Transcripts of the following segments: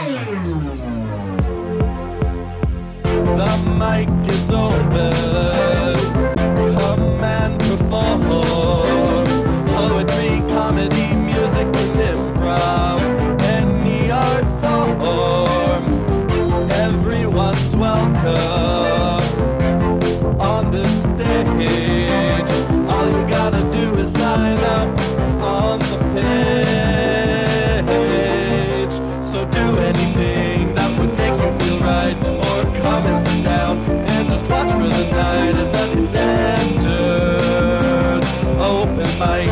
The mic is open. Come and perform. Poetry, comedy, music, and improv. Any art form. Everyone's welcome on the stage. All you gotta do is sign up on the page. So do anything that would make you feel right, or come and sit down and just watch for the night at the Decentered Open Mic.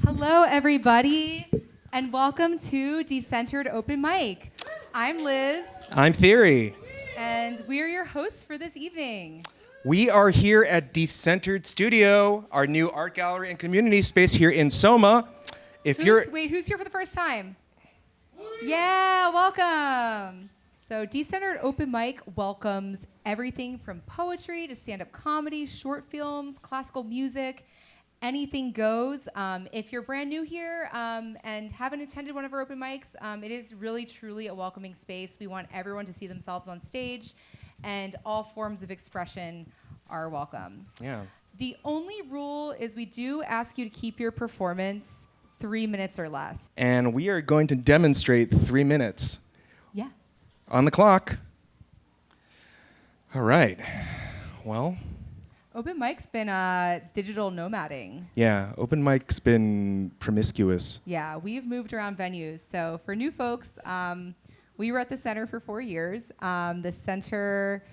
Hello, everybody, and welcome to Decentered Open Mic. I'm Liz, I'm Theory. and we're your hosts for this evening. We are here at Decentered Studio, our new art gallery and community space here in Soma. Wait, who's here for the first time? Yeah, welcome. So Decentered Open Mic welcomes everything from poetry to stand-up comedy, short films, classical music. Anything goes. If you're brand new here and haven't attended one of our open mics, it is really, truly a welcoming space. We want everyone to see themselves on stage, and all forms of expression are welcome. Yeah. The only rule is we do ask you to keep your performance 3 minutes or less. And we are going to demonstrate 3 minutes Yeah. on the clock. All right. Well, Open mic's been digital nomading. yeah, open mic's been promiscuous. Yeah, we've moved around venues. So for new folks, we were at the center for 4 years. The center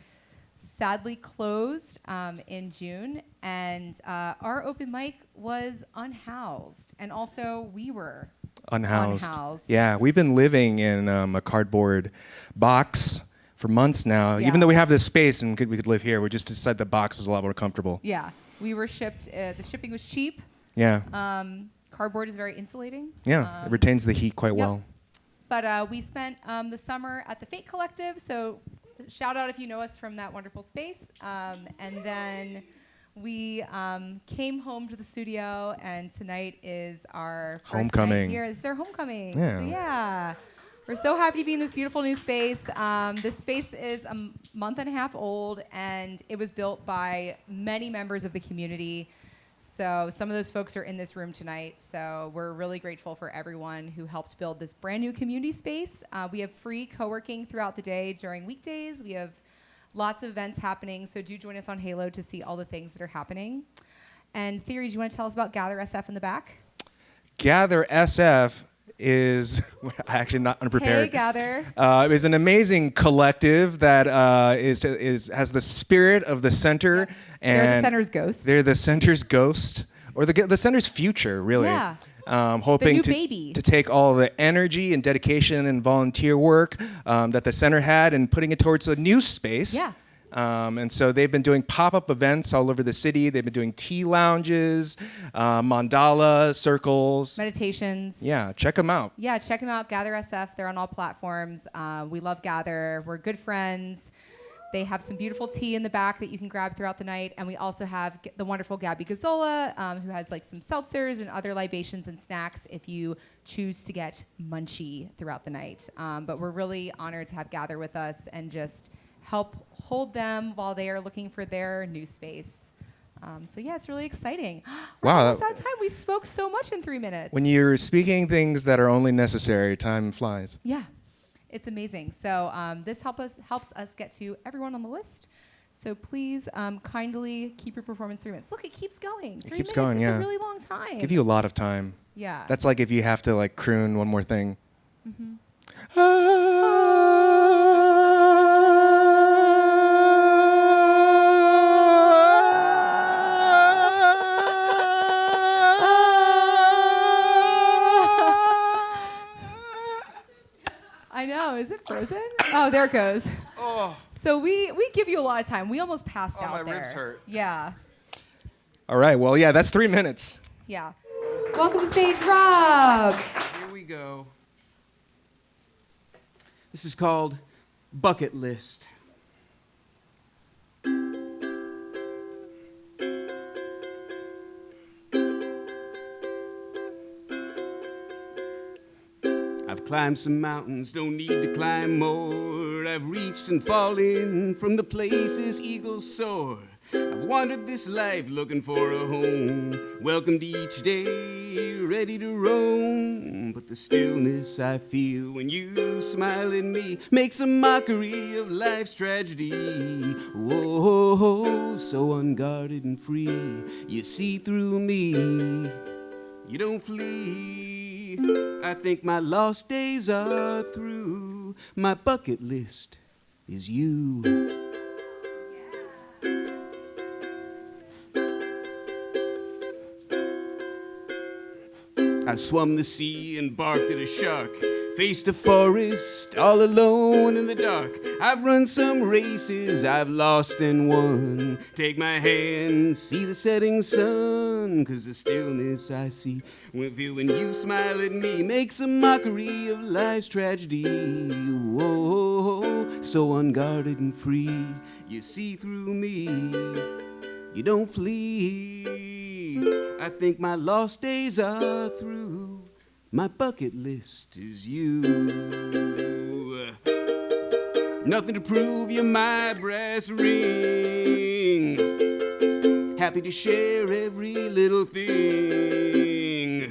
sadly closed in June, and our open mic was unhoused. And also we were Unhoused. unhoused. Yeah, we've been living in a cardboard box for months now. Yeah. Even though we have this space and we could live here, we just decided the box was a lot more comfortable. Yeah, we were shipped. The shipping was cheap. Yeah. Cardboard is very insulating. Yeah, it retains the heat quite well. But we spent the summer at the Fate Collective, so shout out if you know us from that wonderful space. And then we came home to the studio, and tonight is our first Homecoming. night here. This is our homecoming. Yeah. So yeah, we're so happy to be in this beautiful new space. This space is a month and a half old, and it was built by many members of the community. So some of those folks are in this room tonight. So we're really grateful for everyone who helped build this brand new community space. We have free co-working throughout the day during weekdays. We have lots of events happening. So do join us on Halo to see all the things that are happening. And Theory, do you want to tell us about Gather SF in the back? Gather SF is actually not unprepared. Hey, Gather. It is an amazing collective that has the spirit of the center. Yep. And They're the center's ghost. They're the center's ghost, or the center's future, really. Yeah. Hoping new to baby. to take all the energy and dedication and volunteer work that the center had and putting it towards a new space. Yeah. And so they've been doing pop-up events all over the city. They've been doing tea lounges, mandala circles. Meditations. Yeah, check them out. Yeah, check them out. Gather SF. They're on all platforms. We love Gather. We're good friends. They have some beautiful tea in the back that you can grab throughout the night. And we also have the wonderful Gabby Gazzola, who has like some seltzers and other libations and snacks if you choose to get munchy throughout the night. But we're really honored to have Gather with us and just help hold them while they are looking for their new space. So yeah, it's really exciting. We're Wow, almost out of time. We spoke so much in 3 minutes. When you're speaking things that are only necessary, time flies. Yeah, it's amazing. So this helps us get to everyone on the list. So please kindly keep your performance 3 minutes. Look, it keeps going. 3 keeps minutes. going, It's yeah. a really long time. Give you a lot of time. Yeah. That's like if you have to like croon one more thing. Mm-hmm. I know. Is it frozen? Oh, there it goes. Oh. So we give you a lot of time. We almost passed out my there. ribs hurt. Yeah. All right. Well, yeah, that's 3 minutes. Yeah. Welcome to stage, Rob. Here we go. This is called Bucket List. I've climbed some mountains, don't need to climb more. I've reached and fallen from the places eagles soar. I've wandered this life looking for a home, welcomed each day, ready to roam. But the stillness I feel when you smile at me makes a mockery of life's tragedy. Whoa, so unguarded and free, you see through me, you don't flee. I think my lost days are through, my bucket list is you. I've swum the sea and barked at a shark, faced a forest all alone in the dark. I've run some races, I've lost and won. Take my hand, see the setting sun, 'cause the stillness I see when you smile at me makes a mockery of life's tragedy. Whoa, so unguarded and free, you see through me, you don't flee. I think my lost days are through, my bucket list is you. Nothing to prove, you're my brass ring. Happy to share every little thing.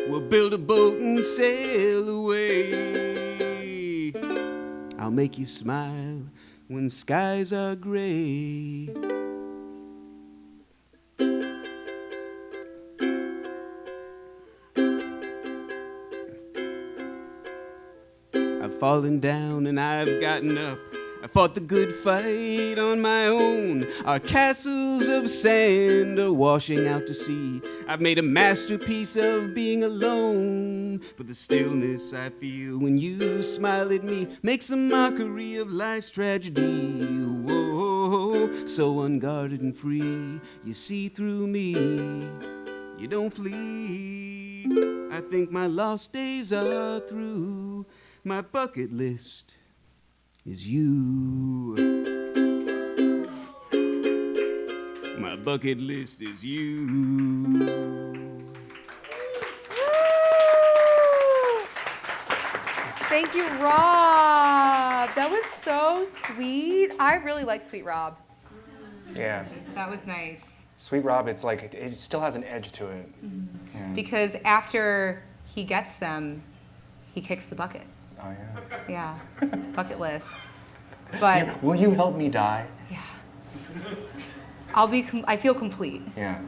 We'll build a boat and sail away. I'll make you smile when skies are gray. I've fallen down and I've gotten up. I fought the good fight on my own. Our castles of sand are washing out to sea. I've made a masterpiece of being alone. But the stillness I feel when you smile at me makes a mockery of life's tragedy. Whoa, so unguarded and free, you see through me, you don't flee. I think my lost days are through, my bucket list is you. My bucket list is you. Thank you, Rob. That was so sweet. I really like Sweet Rob. Yeah. That was nice. Sweet Rob, it's like, it still has an edge to it. Yeah. Because after he gets them, he kicks the bucket. Oh, yeah. Yeah, bucket list. But Will you help me die? yeah, I feel complete. Yeah.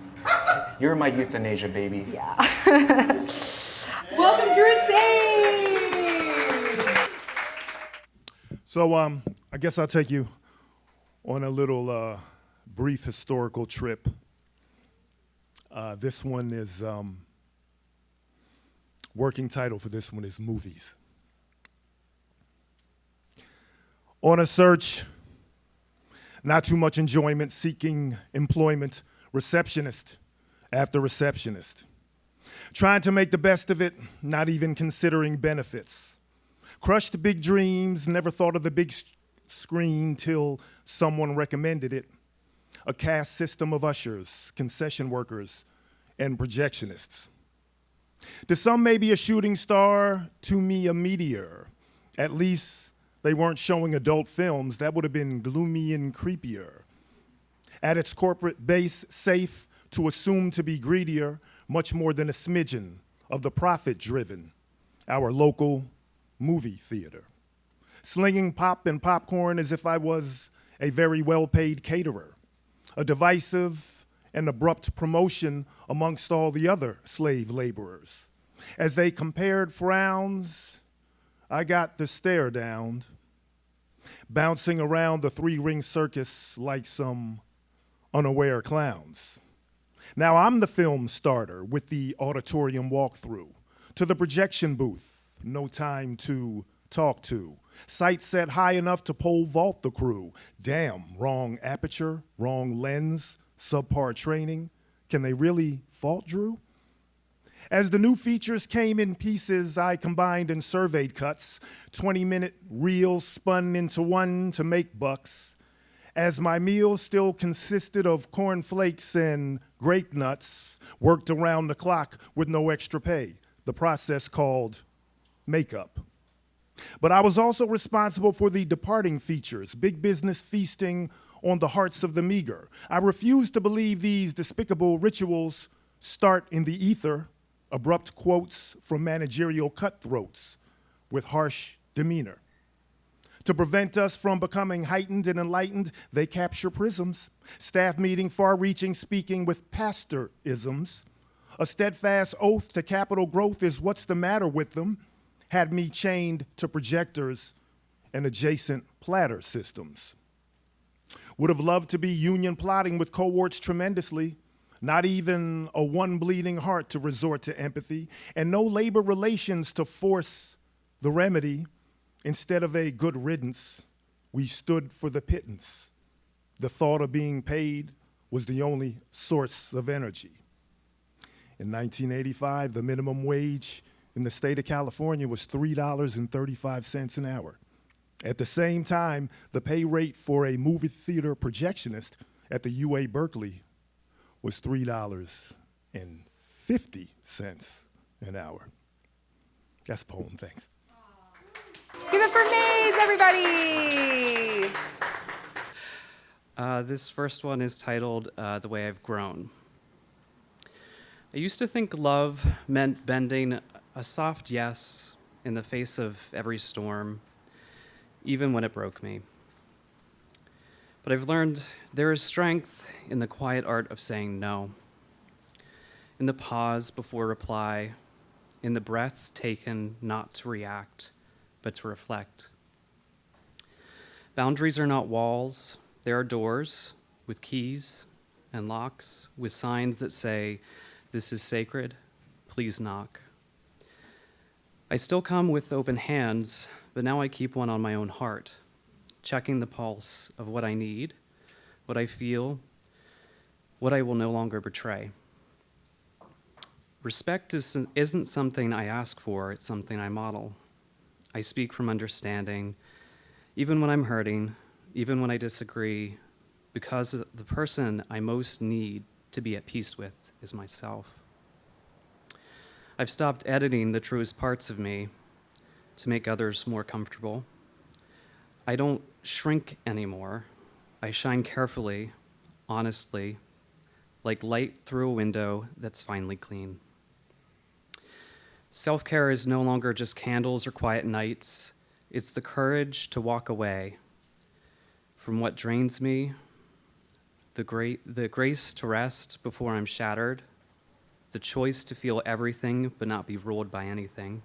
You're my euthanasia, baby. Yeah. Welcome to Crusade. So I guess I'll take you on a little brief historical trip. This one is, working title for this one is Movies. On a search, not too much enjoyment, seeking employment, receptionist after receptionist. Trying to make the best of it, not even considering benefits. Crushed big dreams, never thought of the big screen till someone recommended it. A caste system of ushers, concession workers, and projectionists. To some, maybe a shooting star, to me, a meteor. At least, they weren't showing adult films. That would have been gloomy and creepier. At its corporate base, safe to assume to be greedier, much more than a smidgen of the profit-driven, our local movie theater. Slinging pop and popcorn as if I was a very well-paid caterer. A divisive and abrupt promotion amongst all the other slave laborers. As they compared frowns, I got the stare down, bouncing around the three-ring circus like some unaware clowns. Now I'm the film starter with the auditorium walkthrough, to the projection booth, no time to talk to. Sight set high enough to pole vault the crew. Damn, wrong aperture, wrong lens, subpar training. Can they really fault Drew? As the new features came in pieces, I combined and surveyed cuts, 20-minute reels spun into one to make bucks. As my meal still consisted of cornflakes and grape nuts, worked around the clock with no extra pay, the process called makeup. But I was also responsible for the departing features, big business feasting on the hearts of the meager. I refuse to believe these despicable rituals start in the ether, abrupt quotes from managerial cutthroats with harsh demeanor. To prevent us from becoming heightened and enlightened, they capture prisms, staff meeting, far-reaching speaking with pastor-isms. A steadfast oath to capital growth is what's the matter with them, had me chained to projectors and adjacent platter systems. Would have loved to be union plotting with cohorts tremendously, not even a one bleeding heart to resort to empathy, and no labor relations to force the remedy. Instead of a good riddance, we stood for the pittance. The thought of being paid was the only source of energy. In 1985, the minimum wage in the state of California was $3.35 an hour. At the same time, the pay rate for a movie theater projectionist at the UA Berkeley was $3.50 an hour. That's a poem, thanks. Give it for Maze, everybody! This first one is titled The Way I've Grown. I used to think love meant bending a soft yes in the face of every storm, even when it broke me. But I've learned there is strength in the quiet art of saying no, in the pause before reply, in the breath taken not to react, but to reflect. Boundaries are not walls, they are doors with keys and locks, with signs that say, "This is sacred, please knock." I still come with open hands, but now I keep one on my own heart, checking the pulse of what I need, what I feel, what I will no longer betray. Respect isn't something I ask for, it's something I model. I speak from understanding, even when I'm hurting, even when I disagree, because the person I most need to be at peace with is myself. I've stopped editing the truest parts of me to make others more comfortable. I don't shrink anymore. I shine carefully, honestly, like light through a window that's finally clean. Self-care is no longer just candles or quiet nights. It's the courage to walk away from what drains me, the grace to rest before I'm shattered, the choice to feel everything but not be ruled by anything.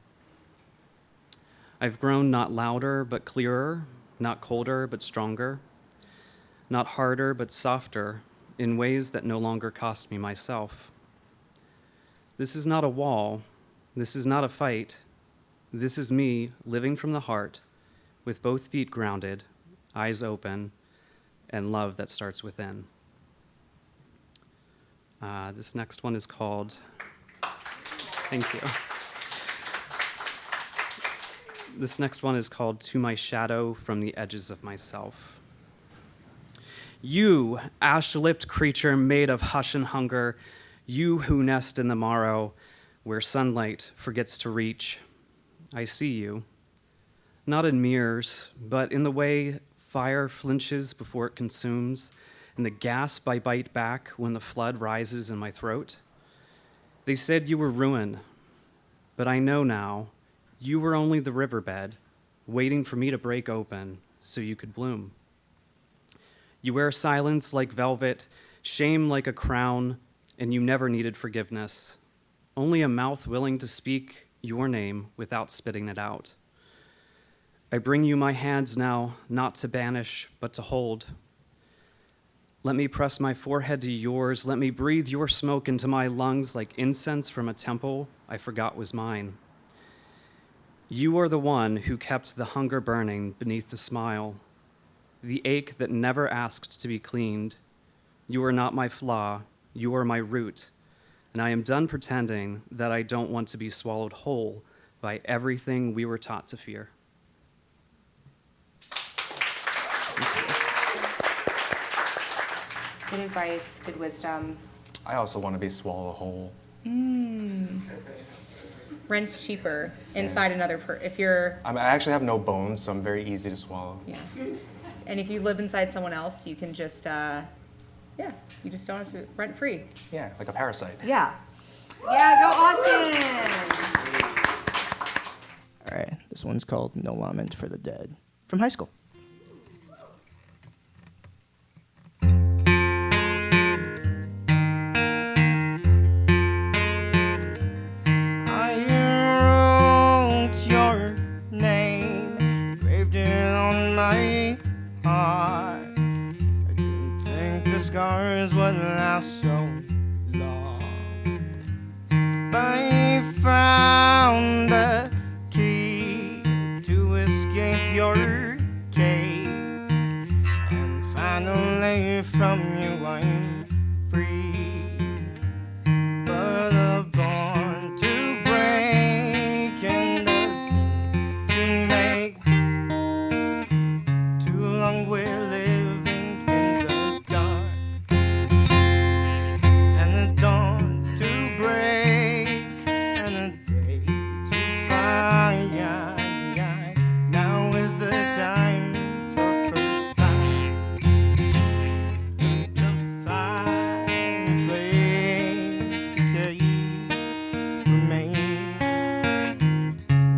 I've grown not louder but clearer, not colder but stronger, not harder but softer, in ways that no longer cost me myself. This is not a wall. This is not a fight. This is me living from the heart with both feet grounded, eyes open, and love that starts within. This next one is called, thank you. This next one is called To My Shadow from the Edges of Myself. You, ash-lipped creature made of hush and hunger, you who nest in the morrow where sunlight forgets to reach, I see you, not in mirrors, but in the way fire flinches before it consumes, and the gasp I bite back when the flood rises in my throat. They said you were ruin, but I know now you were only the riverbed, waiting for me to break open so you could bloom. You wear silence like velvet, shame like a crown, and you never needed forgiveness. Only a mouth willing to speak your name without spitting it out. I bring you my hands now, not to banish, but to hold. Let me press my forehead to yours. Let me breathe your smoke into my lungs like incense from a temple I forgot was mine. You are the one who kept the hunger burning beneath the smile, the ache that never asked to be cleaned. You are not my flaw, you are my root, and I am done pretending that I don't want to be swallowed whole by everything we were taught to fear. Good advice, good wisdom. I also want to be swallowed whole. rent's cheaper inside another if you're, I actually have no bones, so I'm very easy to swallow. yeah. And if you live inside someone else, you can just, you just don't have to rent free. Yeah, like a parasite. Yeah. Yeah, go Austin! All right, this one's called No Lament for the Dead from high school. I wrote your name, engraved it on my heart. I didn't think the scars would last so long. I found the key to escape your cage, and finally from you I'm free. But the born to break and the sin to make. Too long we're living in the dark, and the dawn to break, and the day to find. Now is the time for first light. The fire flames decay remain,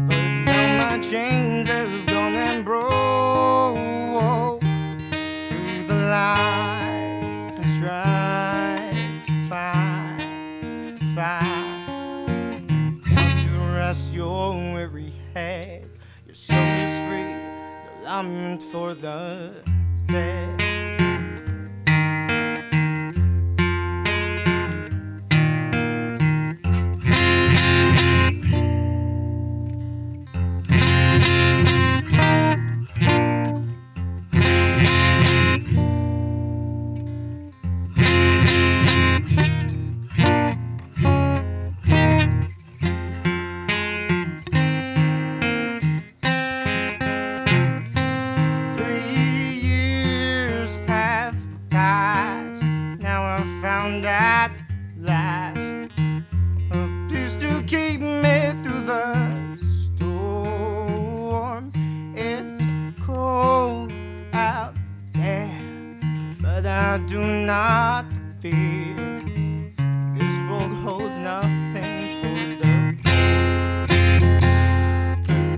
but now my chains have gone and broke through the life and strive to fight. Now to rest your weary head, your soul is free, the lament for the dead. At last, a peace to keep me through the storm. It's cold out there, but I do not fear. This world holds nothing for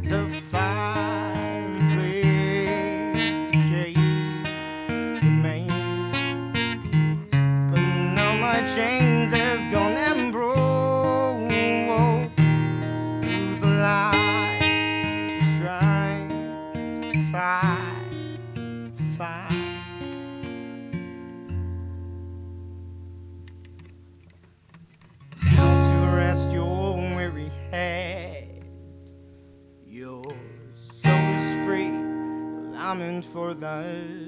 the fire and flames decay remain. Chains have gone and broke through the life, trying to fight. Now to rest your weary head, your soul is free, lament for the.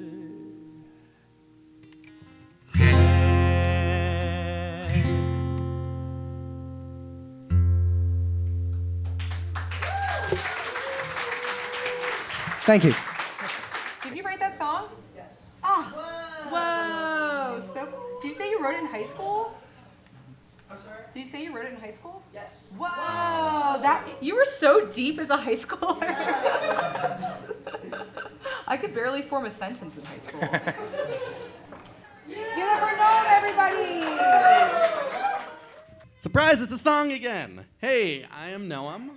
Thank you. Did you write that song? Yes. Ah. Whoa. So, did you say you wrote it in high school? I'm sorry? Did you say you wrote it in high school? Yes. Wow. You were so deep as a high schooler. I could barely form a sentence in high school. You never know, everybody. Surprise, it's a song again. Hey, I am Noam,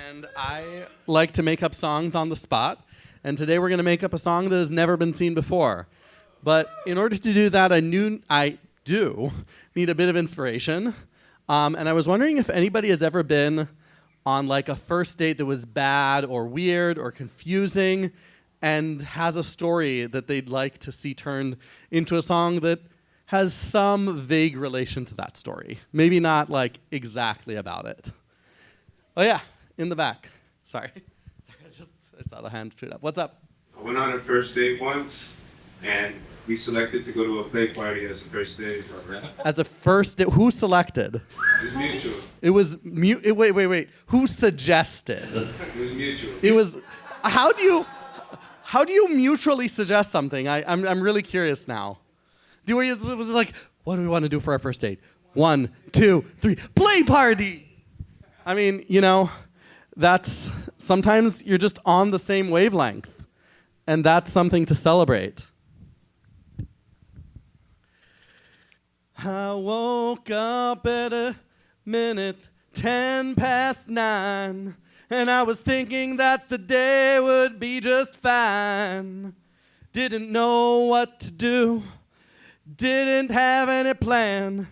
and I like to make up songs on the spot. And today we're going to make up a song that has never been seen before. But in order to do that, I do need a bit of inspiration. And I was wondering if anybody has ever been on like a first date that was bad or weird or confusing and has a story that they'd like to see turned into a song that has some vague relation to that story. Maybe not like exactly about it. Oh yeah, in the back. Sorry. I saw the hand shoot up. What's up? I went on a first date once, and we selected to go to a play party as a first date. As a first date, who selected? It was mutual. It was wait. Who suggested? It was mutual. It was. How do you mutually suggest something? I'm really curious now. It was like, what do we want to do for our first date? 1, 2, 3, play party. I mean, that's sometimes you're just on the same wavelength, and that's something to celebrate. I woke up at a minute 10 past 9, and I was thinking that the day would be just fine. Didn't know what to do, didn't have any plan.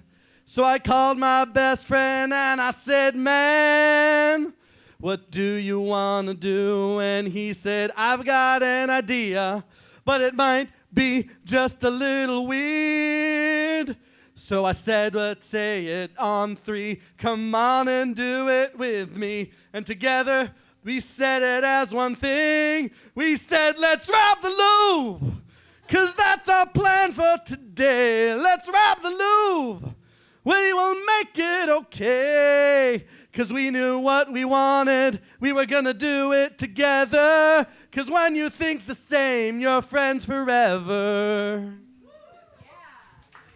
So I called my best friend and I said, man, what do you want to do? And he said, I've got an idea, but it might be just a little weird. So I said, let's say it on 3. Come on and do it with me. And together we said it as one thing. We said, let's rob the Louvre, 'cause that's our plan for today. Let's rob the Louvre. We will make it okay, 'cause we knew what we wanted. We were gonna do it together, 'cause when you think the same, you're friends forever.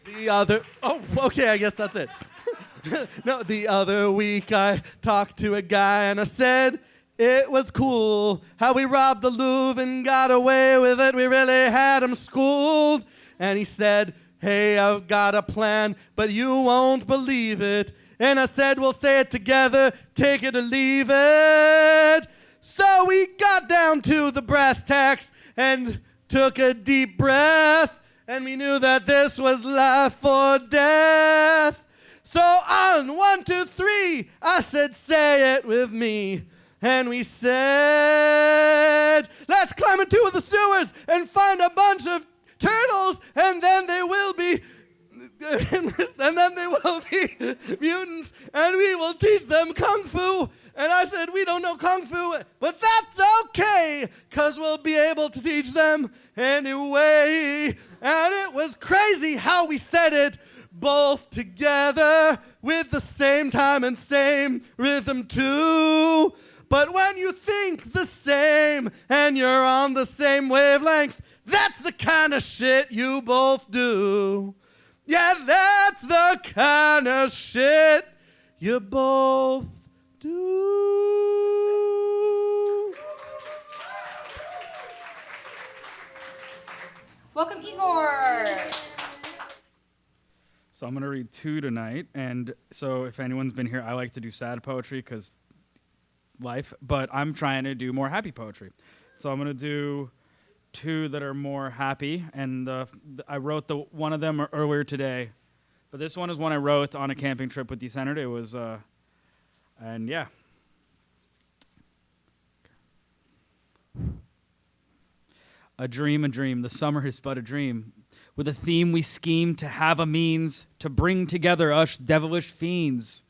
Okay, I guess that's it. No, the other week I talked to a guy and I said it was cool how we robbed the Louvre and got away with it. We really had him schooled. And he said, hey, I've got a plan, but you won't believe it. And I said, we'll say it together, take it or leave it. So we got down to the brass tacks and took a deep breath. And we knew that this was life or death. So on 1, 2, 3, I said, say it with me. And we said, let's climb into the sewers and find a bunch of turtles, and then they will be mutants, and we will teach them kung fu. And I said, we don't know kung fu, but that's okay, 'cause we'll be able to teach them anyway. And it was crazy how we said it both together with the same time and same rhythm too. But when you think the same and you're on the same wavelength, that's the kind of shit you both do. Yeah, that's the kind of shit you both do. Welcome, Igor. So I'm going to read 2 tonight. And so if anyone's been here, I like to do sad poetry because life, but I'm trying to do more happy poetry. So I'm going to do 2 that are more happy. And I wrote one of them earlier today. But this one is one I wrote on a camping trip with Decentered. It was, and yeah. A dream, the summer is but a dream. With a theme we scheme to have a means to bring together us devilish fiends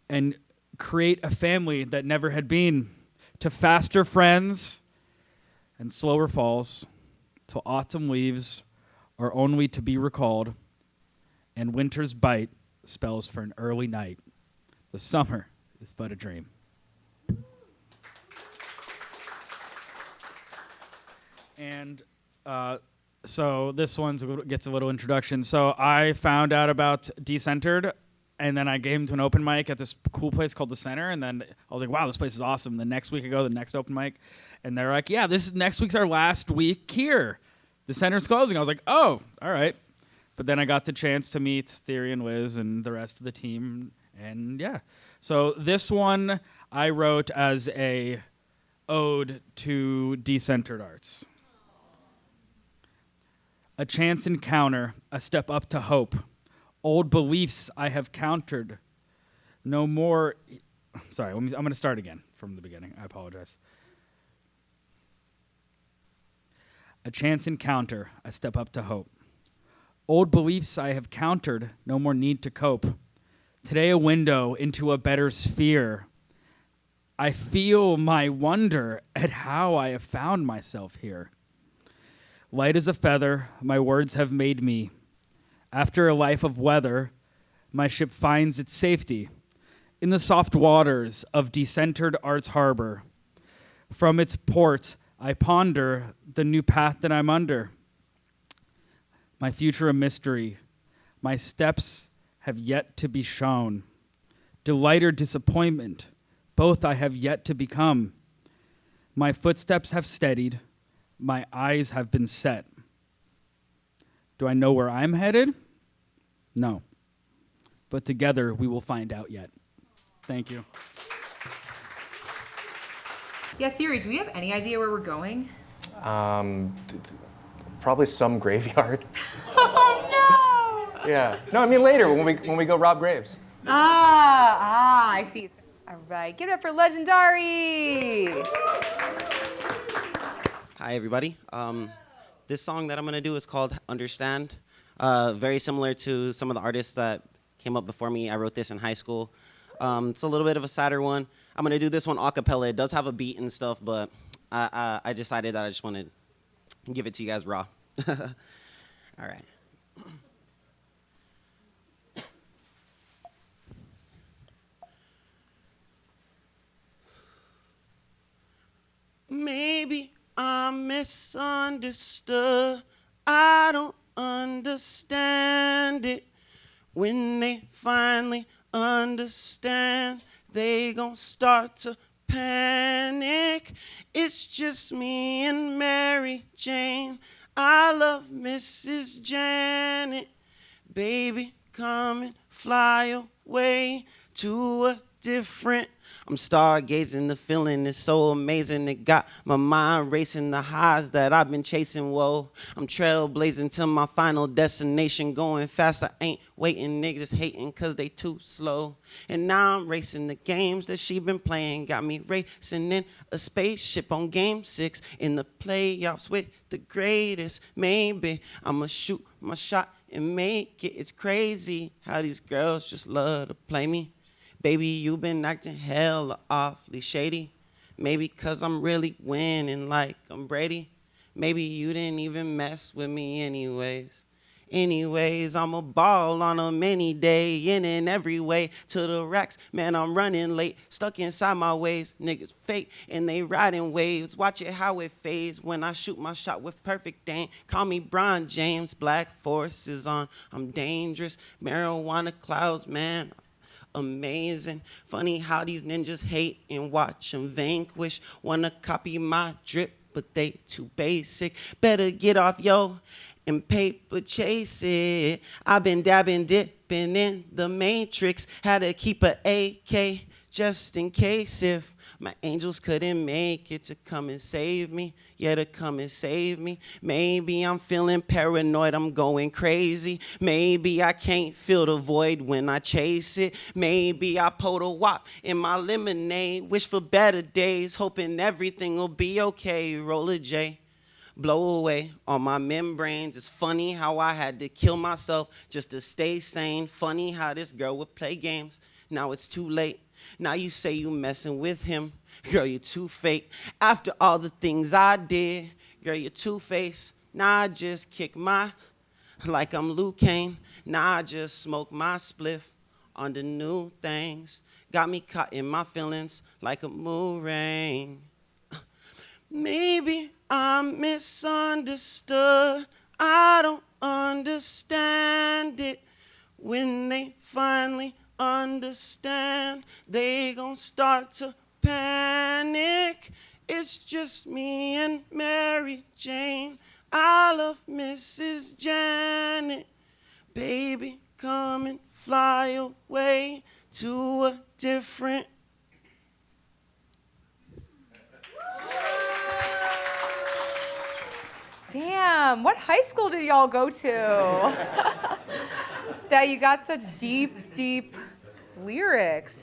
and create a family that never had been, to faster friends and slower falls, till autumn leaves are only to be recalled, and winter's bite spells for an early night. The summer is but a dream. And so this one gets a little introduction. So I found out about Decentered, and then I came to an open mic at this cool place called The Center, and then I was like, wow, this place is awesome. The next week I go to the next open mic, and they're like, yeah, next week's our last week here. The Center's closing. I was like, oh, all right. But then I got the chance to meet Theory and Liz and the rest of the team, and yeah. So this one I wrote as a ode to Decentered Arts. A chance encounter, a step up to hope. Old beliefs I have countered. No more. Sorry, I'm going to start again from the beginning. I apologize. A chance encounter, a step up to hope. Old beliefs I have countered, no more need to cope. Today a window into a better sphere. I feel my wonder at how I have found myself here. Light as a feather, my words have made me. After a life of weather, my ship finds its safety in the soft waters of Decentered Arts Harbor. From its port, I ponder the new path that I'm under. My future a mystery. My steps have yet to be shown. delight or disappointment, both I have yet to become. My footsteps have steadied, my eyes have been set. Do I know where I'm headed? No. But together we will find out yet. Thank you. Yeah, Theory, do we have any idea where we're going? Probably some graveyard. Oh, no! Yeah. No, I mean later when we go rob graves. I see. All right, give it up for Legendary! Hi, everybody. This song that I'm going to do is called Understand. Very similar to some of the artists that came up before me. I wrote this in high school. It's a little bit of a sadder one. I'm going to do this one a cappella. It does have a beat and stuff, but I decided that I just wanted to give it to you guys raw. All right. Maybe I'm misunderstood. I don't understand it. When they finally understand, they gon' start to panic. It's just me and Mary Jane. I love Mrs. Janet. Baby, come and fly away to a different. I'm stargazing, the feeling is so amazing. It got my mind racing, the highs that I've been chasing. Whoa, I'm trailblazing to my final destination. Going fast, I ain't waiting. Niggas hating cause they too slow. And now I'm racing the games that she been playing. Got me racing in a spaceship on game 6 in the playoffs with the greatest. Maybe I'ma shoot my shot and make it. It's crazy how these girls just love to play me. Baby, you been acting hella awfully shady. Maybe cause I'm really winning like I'm Brady. Maybe you didn't even mess with me anyways. Anyways, I'm a ball on a many day, in and every way to the racks. Man, I'm running late, stuck inside my ways. Niggas fake and they riding waves. Watch it how it fades when I shoot my shot with perfect aim. Call me Bron James, Black Force is on. I'm dangerous, marijuana clouds, man. Amazing. Funny how these ninjas hate and watch them vanquish. Wanna copy my drip, but they too basic. Better get off, yo, and paper chase it. I've been dabbing, dipping in the matrix. Had to keep a AK just in case if my angels couldn't make it to come and save me. Yeah, to come and save me. Maybe I'm feeling paranoid, I'm going crazy. Maybe I can't feel the void when I chase it. Maybe I pulled a wop in my lemonade. Wish for better days, hoping everything will be okay. Roll a J. Blow away on my membranes. It's funny how I had to kill myself just to stay sane. Funny how this girl would play games. Now it's too late. Now you say you messing with him. Girl, you're too fake. After all the things I did, girl, you're two-faced. Now I just kick my, like I'm Luke Kane. Now I just smoke my spliff on the new things. Got me caught in my feelings like a moon rain. Maybe I'm misunderstood. I don't understand it. When they finally understand, they gon' start to panic. It's just me and Mary Jane. I love Mrs. Janet. Baby, come and fly away to a different. Damn, what high school did y'all go to? That you got such deep, deep lyrics.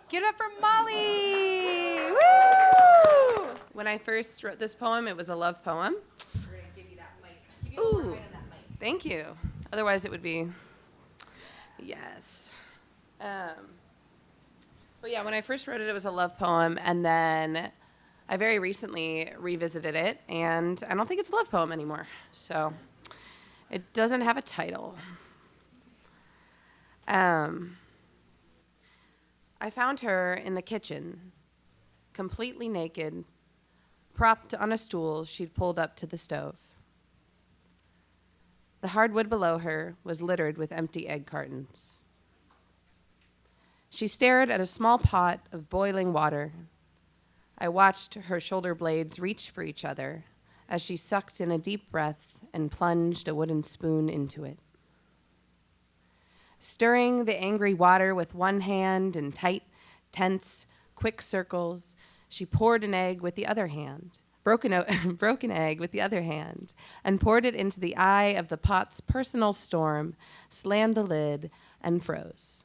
Give it up for Molly! Woo! When I first wrote this poem, it was a love poem. We're gonna give you that mic. Give you a little right on that mic. Thank you. Otherwise, it would be, yes. But yeah, when I first wrote it, it was a love poem, and then I very recently revisited it, and I don't think it's a love poem anymore. So it doesn't have a title. I found her in the kitchen, completely naked, propped on a stool she'd pulled up to the stove. The hardwood below her was littered with empty egg cartons. She stared at a small pot of boiling water. I watched her shoulder blades reach for each other as she sucked in a deep breath and plunged a wooden spoon into it. Stirring the angry water with one hand in tight, tense, quick circles, she poured an egg with the other hand, broke an egg with the other hand, and poured it into the eye of the pot's personal storm, slammed the lid, and froze.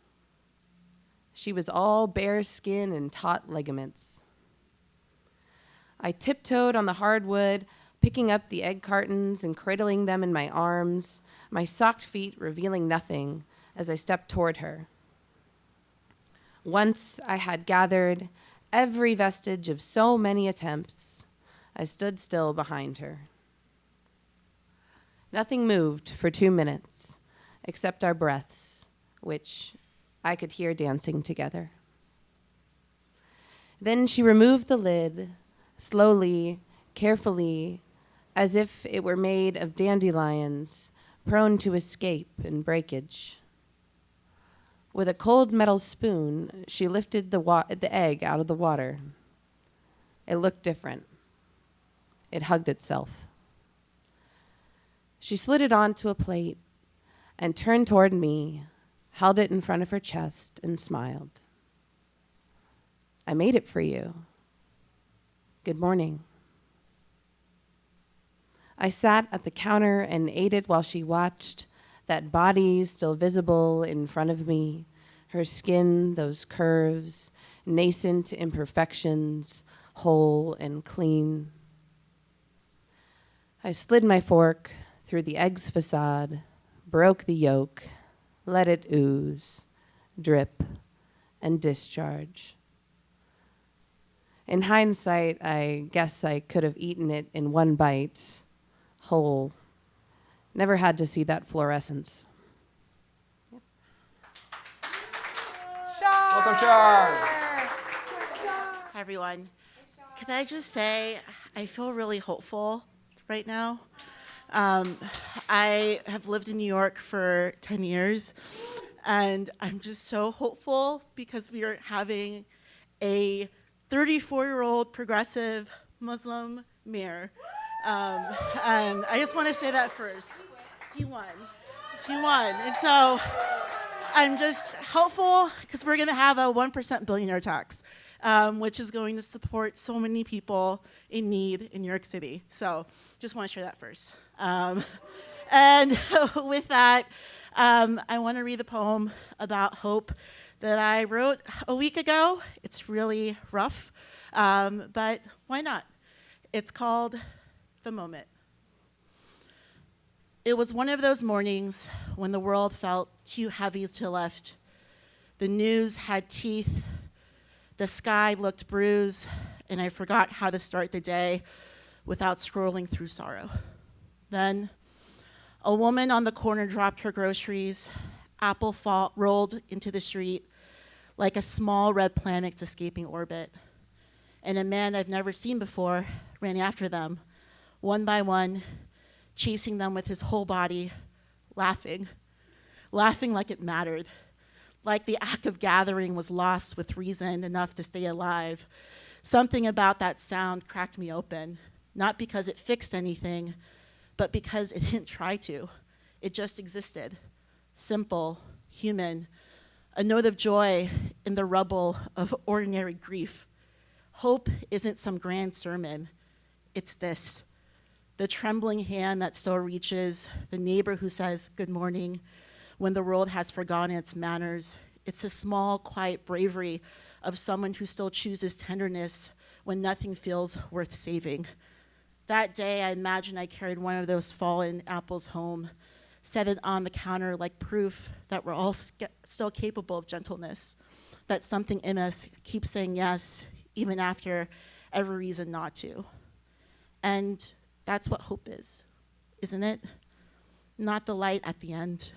She was all bare skin and taut ligaments. I tiptoed on the hardwood, picking up the egg cartons and cradling them in my arms, my socked feet revealing nothing as I stepped toward her. Once I had gathered every vestige of so many attempts, I stood still behind her. Nothing moved for 2 minutes, except our breaths, which I could hear dancing together. Then she removed the lid, slowly, carefully, as if it were made of dandelions, prone to escape and breakage. With a cold metal spoon, she lifted the egg out of the water. It looked different. It hugged itself. She slid it onto a plate and turned toward me, held it in front of her chest, and smiled. I made it for you. Good morning. I sat at the counter and ate it while she watched, that body still visible in front of me, her skin, those curves, nascent imperfections, whole and clean. I slid my fork through the egg's facade, broke the yolk, let it ooze, drip, and discharge. In hindsight, I guess I could have eaten it in one bite, whole. Never had to see that fluorescence. Welcome, Char. Hi, everyone. Can I just say, I feel really hopeful right now. I have lived in New York for 10 years, and I'm just so hopeful because we are having a 34-year-old progressive Muslim mayor. And I just want to say that first. He won. And so I'm just hopeful because we're going to have a 1% billionaire tax, which is going to support so many people in need in New York City. So just want to share that first. And with that, I want to read the poem about hope that I wrote a week ago. It's really rough, but why not? It's called The Moment. It was one of those mornings when the world felt too heavy to lift. The news had teeth, the sky looked bruised, and I forgot how to start the day without scrolling through sorrow. Then, a woman on the corner dropped her groceries. Apple rolled into the street like a small red planet escaping orbit. And a man I've never seen before ran after them, one by one, chasing them with his whole body, laughing like it mattered, like the act of gathering was lost with reason enough to stay alive. Something about that sound cracked me open, not because it fixed anything, but because it didn't try to. It just existed, simple, human, a note of joy in the rubble of ordinary grief. Hope isn't some grand sermon, it's this. The trembling hand that still reaches, the neighbor who says good morning when the world has forgotten its manners. It's a small, quiet bravery of someone who still chooses tenderness when nothing feels worth saving. That day, I imagine I carried one of those fallen apples home, set it on the counter like proof that we're all still capable of gentleness, that something in us keeps saying yes, even after every reason not to. And that's what hope is, isn't it? Not the light at the end,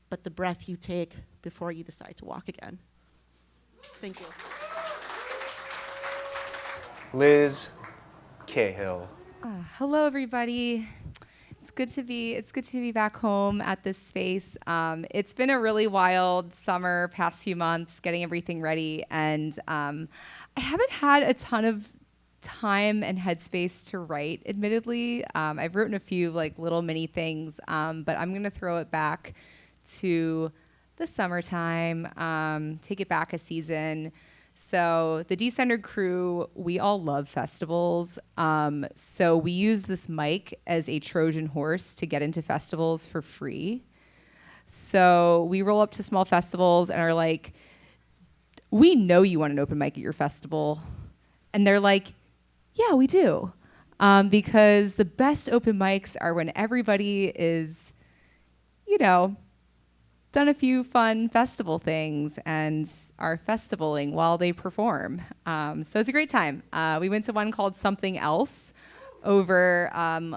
but the breath you take before you decide to walk again. Thank you. Liz Cahill. Hello, everybody. It's good to be back home at this space. It's been a really wild summer, past few months, getting everything ready, and I haven't had a ton of time and headspace to write. Admittedly, I've written a few like little mini things, but I'm gonna throw it back to the summertime. Take it back a season. So the Decentered crew, we all love festivals. So we use this mic as a Trojan horse to get into festivals for free. So we roll up to small festivals and are like, we know you want an open mic at your festival. And they're like, yeah, we do. Because the best open mics are when everybody is, done a few fun festival things and are festivaling while they perform. So it's a great time. We went to one called Something Else over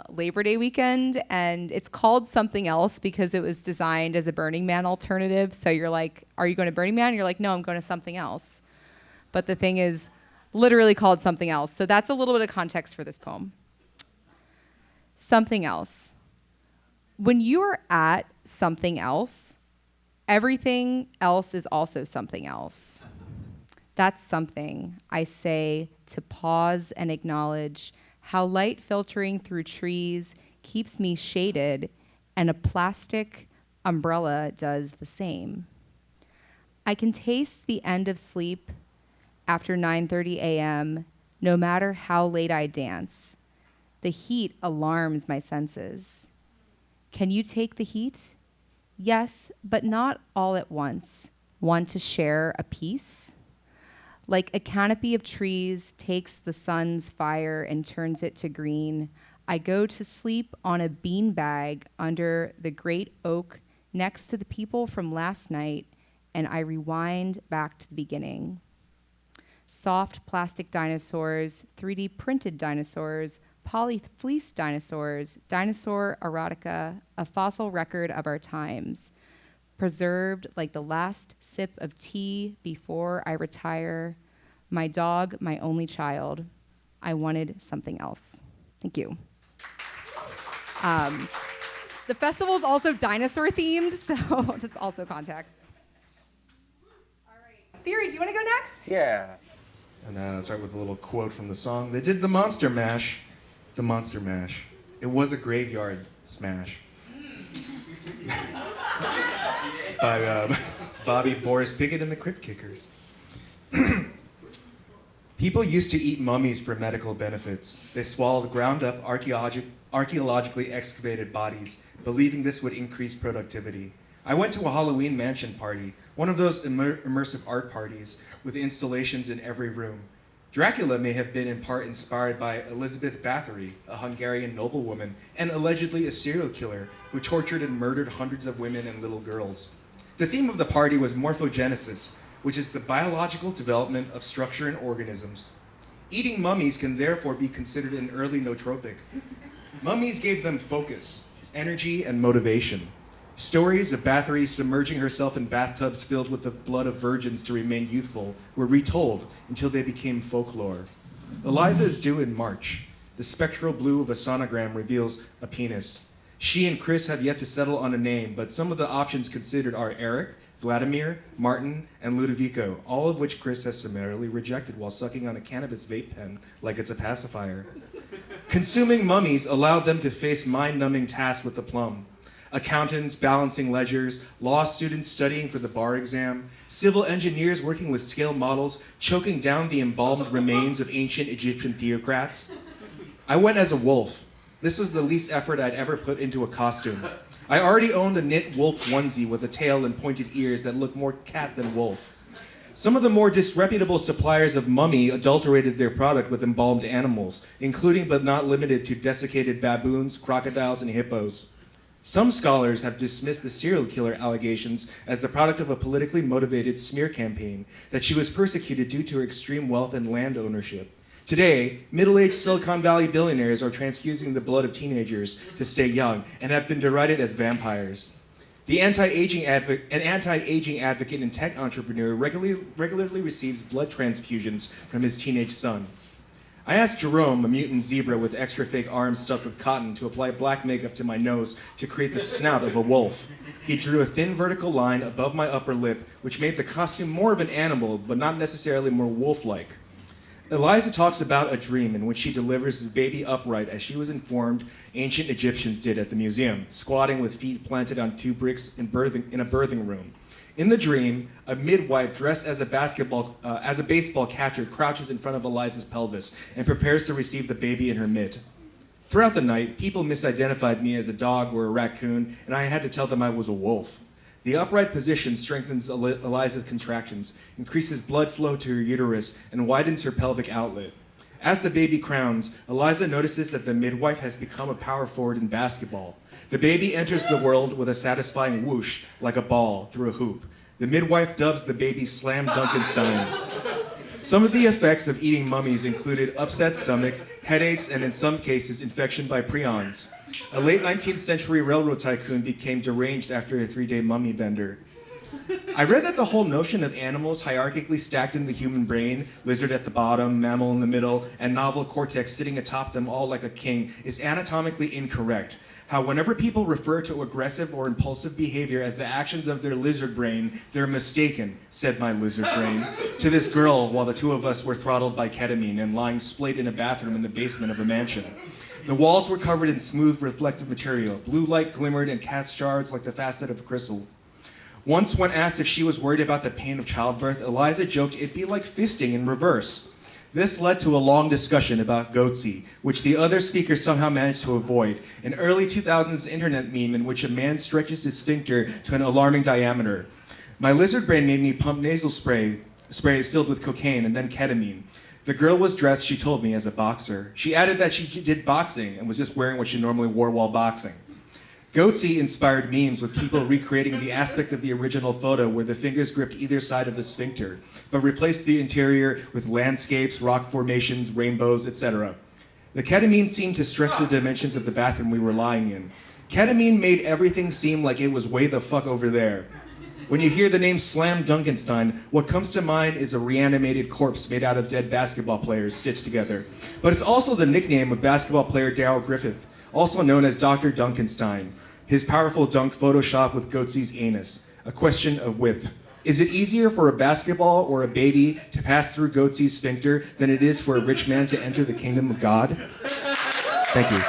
Labor Day weekend, and it's called Something Else because it was designed as a Burning Man alternative. So you're like, are you going to Burning Man? You're like, no, I'm going to something else. But the thing is literally called Something Else. So that's a little bit of context for this poem. Something else. When you are at something else, everything else is also something else. That's something I say to pause and acknowledge how light filtering through trees keeps me shaded, and a plastic umbrella does the same. I can taste the end of sleep after 9:30 a.m., no matter how late I dance. The heat alarms my senses. Can you take the heat? Yes, but not all at once. Want to share a piece? Like a canopy of trees takes the sun's fire and turns it to green, I go to sleep on a beanbag under the great oak next to the people from last night, and I rewind back to the beginning. Soft plastic dinosaurs, 3D printed dinosaurs, polyfleece dinosaurs, dinosaur erotica, a fossil record of our times, preserved like the last sip of tea before I retire. My dog, my only child. I wanted something else. Thank you. The festival is also dinosaur themed, so that's also context. All right. Theory, do you want to go next? Yeah. And start with a little quote from the song. They did the Monster Mash. The Monster Mash. It was a graveyard smash. By Bobby Boris Pickett and the Crypt Kickers. People used to eat mummies for medical benefits. They swallowed ground-up archaeologically excavated bodies, believing this would increase productivity. I went to a Halloween mansion party, one of those immersive art parties with installations in every room. Dracula may have been in part inspired by Elizabeth Bathory, a Hungarian noblewoman and allegedly a serial killer who tortured and murdered hundreds of women and little girls. The theme of the party was morphogenesis, which is the biological development of structure in organisms. Eating mummies can therefore be considered an early nootropic. Mummies gave them focus, energy, and motivation. Stories of Bathory submerging herself in bathtubs filled with the blood of virgins to remain youthful were retold until they became folklore. Eliza is due in March. The spectral blue of a sonogram reveals a penis. She and Chris have yet to settle on a name, but some of the options considered are Eric, Vladimir, Martin, and Ludovico, all of which Chris has summarily rejected while sucking on a cannabis vape pen like it's a pacifier. Consuming mummies allowed them to face mind-numbing tasks with aplomb. Accountants balancing ledgers, law students studying for the bar exam, civil engineers working with scale models, choking down the embalmed remains of ancient Egyptian theocrats. I went as a wolf. This was the least effort I'd ever put into a costume. I already owned a knit wolf onesie with a tail and pointed ears that looked more cat than wolf. Some of the more disreputable suppliers of mummy adulterated their product with embalmed animals, including but not limited to desiccated baboons, crocodiles, and hippos. Some scholars have dismissed the serial killer allegations as the product of a politically motivated smear campaign, that she was persecuted due to her extreme wealth and land ownership. Today, middle-aged Silicon Valley billionaires are transfusing the blood of teenagers to stay young and have been derided as vampires. An anti-aging advocate and tech entrepreneur regularly receives blood transfusions from his teenage son. I asked Jerome, a mutant zebra with extra fake arms stuffed with cotton, to apply black makeup to my nose to create the snout of a wolf. He drew a thin vertical line above my upper lip, which made the costume more of an animal, but not necessarily more wolf-like. Eliza talks about a dream in which she delivers his baby upright, as she was informed ancient Egyptians did at the museum, squatting with feet planted on 2 bricks in a birthing room. In the dream, a midwife dressed as a baseball catcher crouches in front of Eliza's pelvis and prepares to receive the baby in her mitt. Throughout the night, people misidentified me as a dog or a raccoon, and I had to tell them I was a wolf. The upright position strengthens Eliza's contractions, increases blood flow to her uterus, and widens her pelvic outlet. As the baby crowns, Eliza notices that the midwife has become a power forward in basketball. The baby enters the world with a satisfying whoosh, like a ball, through a hoop. The midwife dubs the baby Slam Dunkenstein. Some of the effects of eating mummies included upset stomach, headaches, and in some cases, infection by prions. A late 19th century railroad tycoon became deranged after a 3-day mummy bender. I read that the whole notion of animals hierarchically stacked in the human brain, lizard at the bottom, mammal in the middle, and novel cortex sitting atop them all like a king, is anatomically incorrect. How whenever people refer to aggressive or impulsive behavior as the actions of their lizard brain, they're mistaken, said my lizard brain, to this girl while the 2 of us were throttled by ketamine and lying splayed in a bathroom in the basement of a mansion. The walls were covered in smooth, reflective material. Blue light glimmered and cast shards like the facet of a crystal. Once, when asked if she was worried about the pain of childbirth, Eliza joked it'd be like fisting in reverse. This led to a long discussion about goatsy, which the other speakers somehow managed to avoid, an early 2000s internet meme in which a man stretches his sphincter to an alarming diameter. My lizard brain made me pump nasal sprays filled with cocaine and then ketamine. The girl was dressed, she told me, as a boxer. She added that she did boxing and was just wearing what she normally wore while boxing. Goatsy inspired memes with people recreating the aspect of the original photo where the fingers gripped either side of the sphincter, but replaced the interior with landscapes, rock formations, rainbows, etc. The ketamine seemed to stretch the dimensions of the bathroom we were lying in. Ketamine made everything seem like it was way the fuck over there. When you hear the name Slam Dunkenstein, what comes to mind is a reanimated corpse made out of dead basketball players stitched together. But it's also the nickname of basketball player Darryl Griffith, also known as Dr. Dunkenstein. His powerful dunk photoshopped with Goatsy's anus. A question of width. Is it easier for a basketball or a baby to pass through Goatsy's sphincter than it is for a rich man to enter the kingdom of God? Thank you.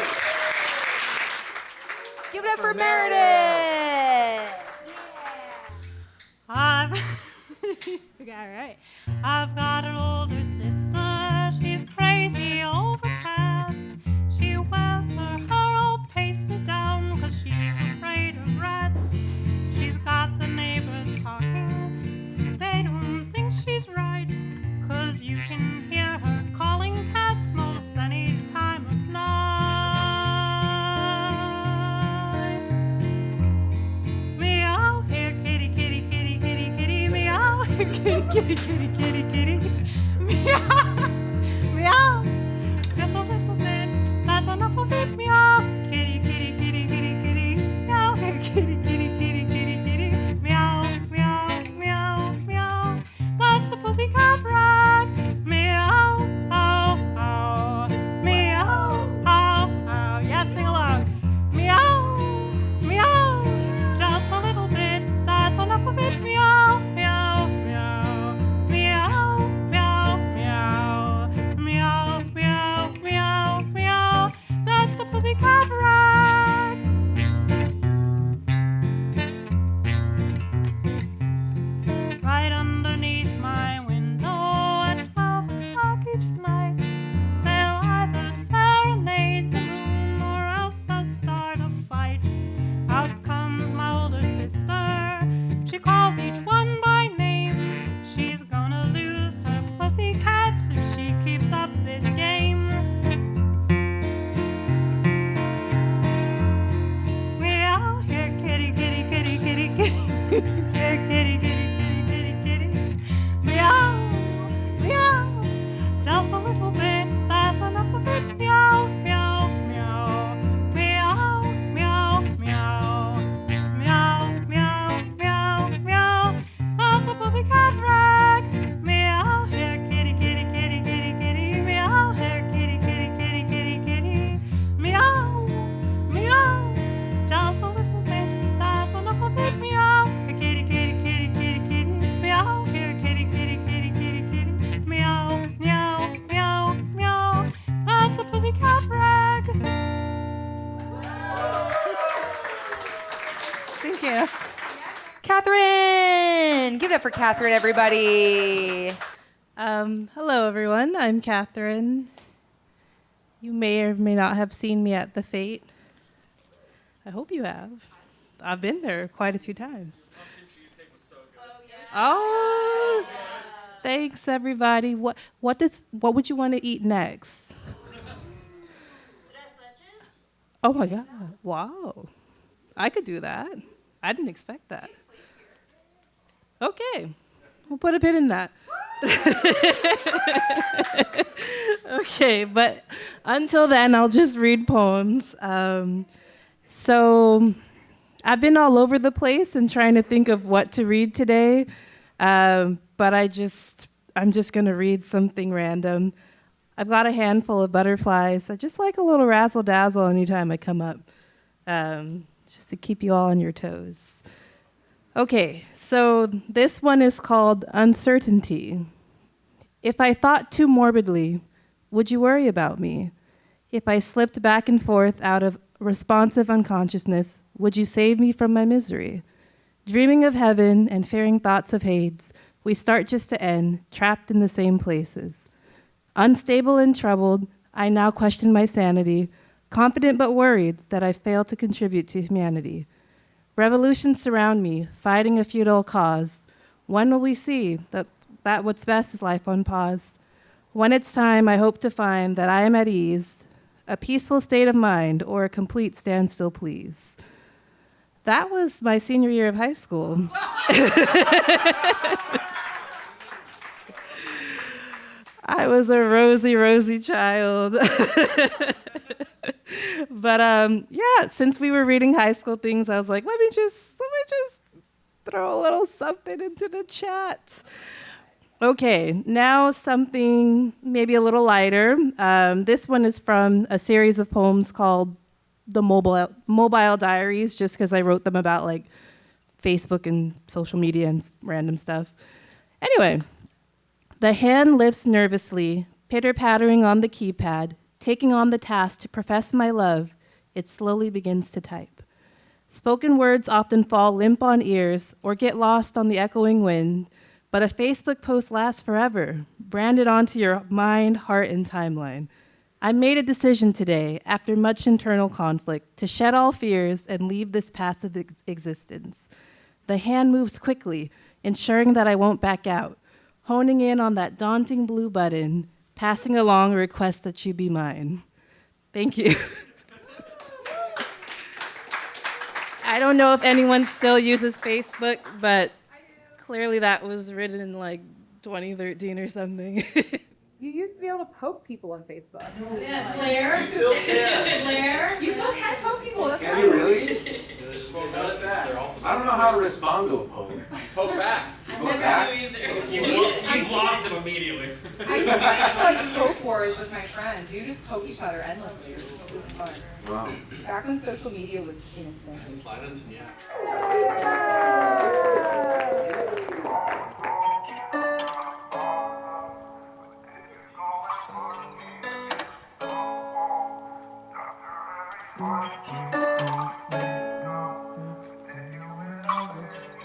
Give it up for Meredith! I've got an older sister, she's crazy over cats. She wears her hair all pasted down 'cause she's afraid of rats. She's got the neighbors talking, they don't think she's right, 'cause you can hear her calling cats most any time of night. Meow, here kitty, kitty, kitty, kitty, kitty, meow, here kitty, kitty, kitty, kitty, kitty, meow, meow, just a little bit, that's enough of it, meow, kitty, kitty, kitty, kitty, kitty, meow, here kitty, kitty, kitty, kitty, kitty, meow, meow, meow, meow, that's the pussycat rag, meow, ow, ow, meow, ow, ow, yes, sing along, meow, meow, just a little bit, that's enough of it, meow, meow, meow, meow. you. Catherine! Give it up for Catherine, everybody. Hello, everyone. I'm Catherine. You may or may not have seen me at the Fate. I hope you have. I've been there quite a few times. Oh, thanks, everybody. What would you want to eat next? Oh my God! Wow, I could do that. I didn't expect that. Okay, we'll put a pin in that. Okay, but until then, I'll just read poems. So I've been all over the place and trying to think of what to read today, but I'm just gonna read something random. I've got a handful of butterflies. I just like a little razzle dazzle anytime I come up, just to keep you all on your toes. Okay, so this one is called Uncertainty. If I thought too morbidly, would you worry about me? If I slipped back and forth out of responsive unconsciousness, would you save me from my misery? Dreaming of heaven and fearing thoughts of Hades, we start just to end, trapped in the same places. Unstable and troubled, I now question my sanity, confident but worried that I failed to contribute to humanity. Revolutions surround me, fighting a futile cause. When will we see that what's best is life on pause? When it's time, I hope to find that I am at ease, a peaceful state of mind, or a complete standstill, please. That was my senior year of high school. I was a rosy child. But yeah, since we were reading high school things, I was like, let me just throw a little something into the chat. Okay, now something maybe a little lighter. This one is from a series of poems called The Mobile Diaries, just because I wrote them about like Facebook and social media and random stuff. Anyway, the hand lifts nervously, pitter-pattering on the keypad, taking on the task to profess my love. It slowly begins to type. Spoken words often fall limp on ears or get lost on the echoing wind, but a Facebook post lasts forever, branded onto your mind, heart, and timeline. I made a decision today, after much internal conflict, to shed all fears and leave this passive existence. The hand moves quickly, ensuring that I won't back out, honing in on that daunting blue button, passing along a request that you be mine. Thank you. I don't know if anyone still uses Facebook, but clearly that was written in like 2013 or something. You used to be able to poke people on Facebook. Yeah, Claire. You still can. Claire. You still can poke people. That's Can you right. really? I don't know how to respond to a poke. Poke back. Poke back? You blocked them immediately. I used to play like poke wars with my friends. You just poke each other endlessly. It was fun. Wow. Back when social media was innocent. Slide into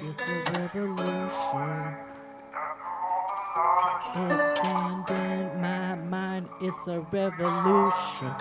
It's a revolution. Expanding my mind, it's a revolution.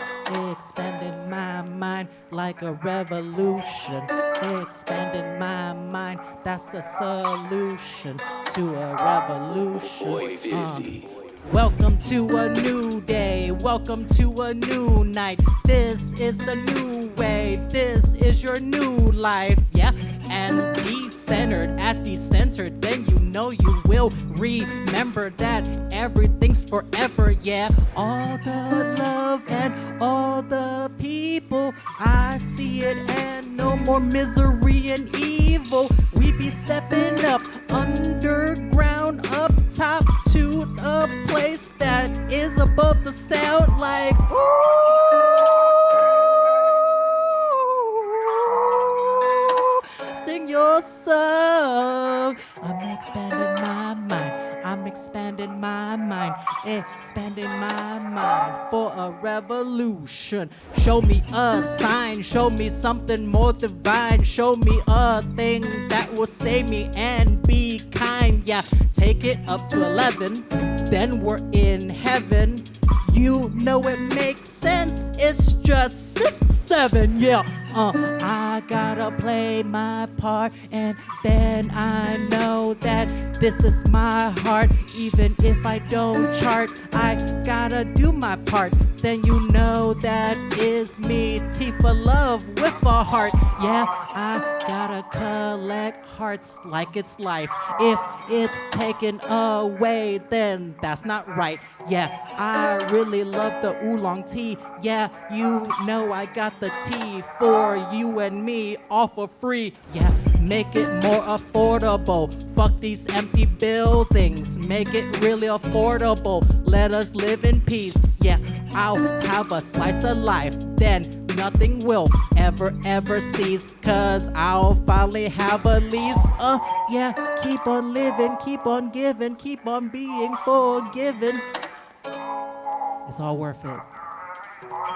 Expanding my mind like a revolution. Expanding my mind, that's the solution to a revolution. Boy 50. Welcome to a new day, welcome to a new night. This is the new way, this is your new life, yeah. And decentered at Decentered, then you know you will remember that everything's forever, yeah. All the love and all the people, I see it, and no more misery and evil. We be stepping up, underground, up top, to a place that is above the sound, like ooh, sing your song. I'm expanding my mind, I'm expanding my mind, expanding my mind. for a revolution. Show me a sign, show me something more divine. Show me a thing that will save me and be kind. Yeah, take it up to 11, then we're in heaven. You know it makes sense, it's just 6, 7, yeah. I gotta play my part, and then I know that this is my heart. Even if I don't chart, I gotta do my part. Then you know that is me, T for love with a heart. Yeah, I gotta collect hearts like it's life. If it's taken away, then that's not right. Yeah, I really love the oolong tea. Yeah, you know I got the tea for you and me, all for free. Yeah, make it more affordable. Fuck these empty buildings, make it really affordable. Let us live in peace. Yeah, I'll have a slice of life, then nothing will ever cease. Cause I'll finally have a lease. Yeah, keep on living, keep on giving, keep on being forgiven. It's all worth it.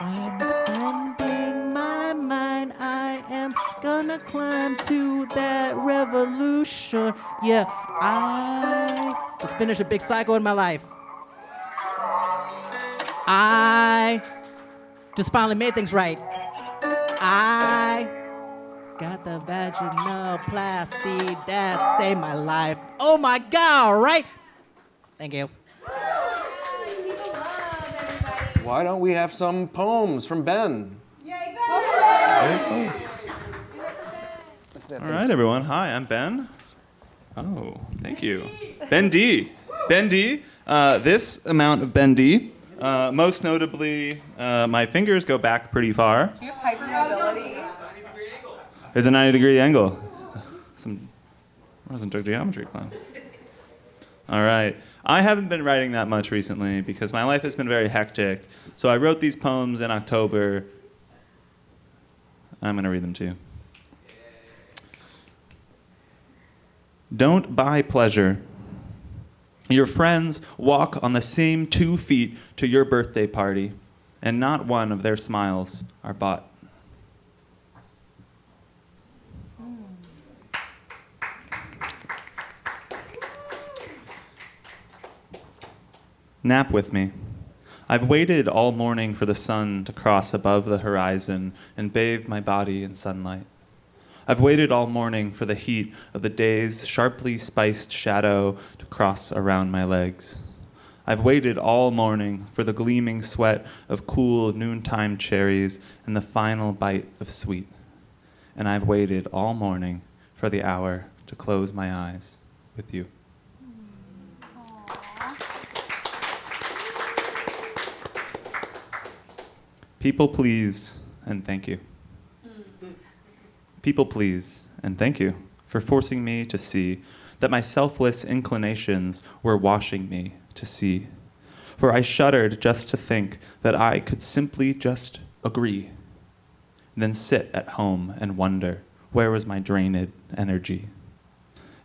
I'm spending my mind, I am gonna climb to that revolution. Yeah, I just finished a big cycle in my life. I just finally made things right. I got the vaginoplasty that saved my life. Oh my God, right? Thank you. Why don't we have some poems from Ben? Very close. All right, everyone. Hi, I'm Ben. Oh, thank you. Ben D. Ben D. This amount of Ben D. Most notably, my fingers go back pretty far. Do you have hypermobility? There's a 90-degree angle. I wasn't took geometry class. All right. I haven't been writing that much recently because my life has been very hectic. So I wrote these poems in October. I'm going to read them to you. Don't buy pleasure. Your friends walk on the same 2 feet to your birthday party, and not one of their smiles are bought. Nap with me. I've waited all morning for the sun to cross above the horizon and bathe my body in sunlight. I've waited all morning for the heat of the day's sharply spiced shadow to cross around my legs. I've waited all morning for the gleaming sweat of cool noontime cherries and the final bite of sweet. And I've waited all morning for the hour to close my eyes with you. People please and thank you. People please and thank you for forcing me to see that my selfless inclinations were washing me to see. For I shuddered just to think that I could simply just agree, then sit at home and wonder where was my drained energy.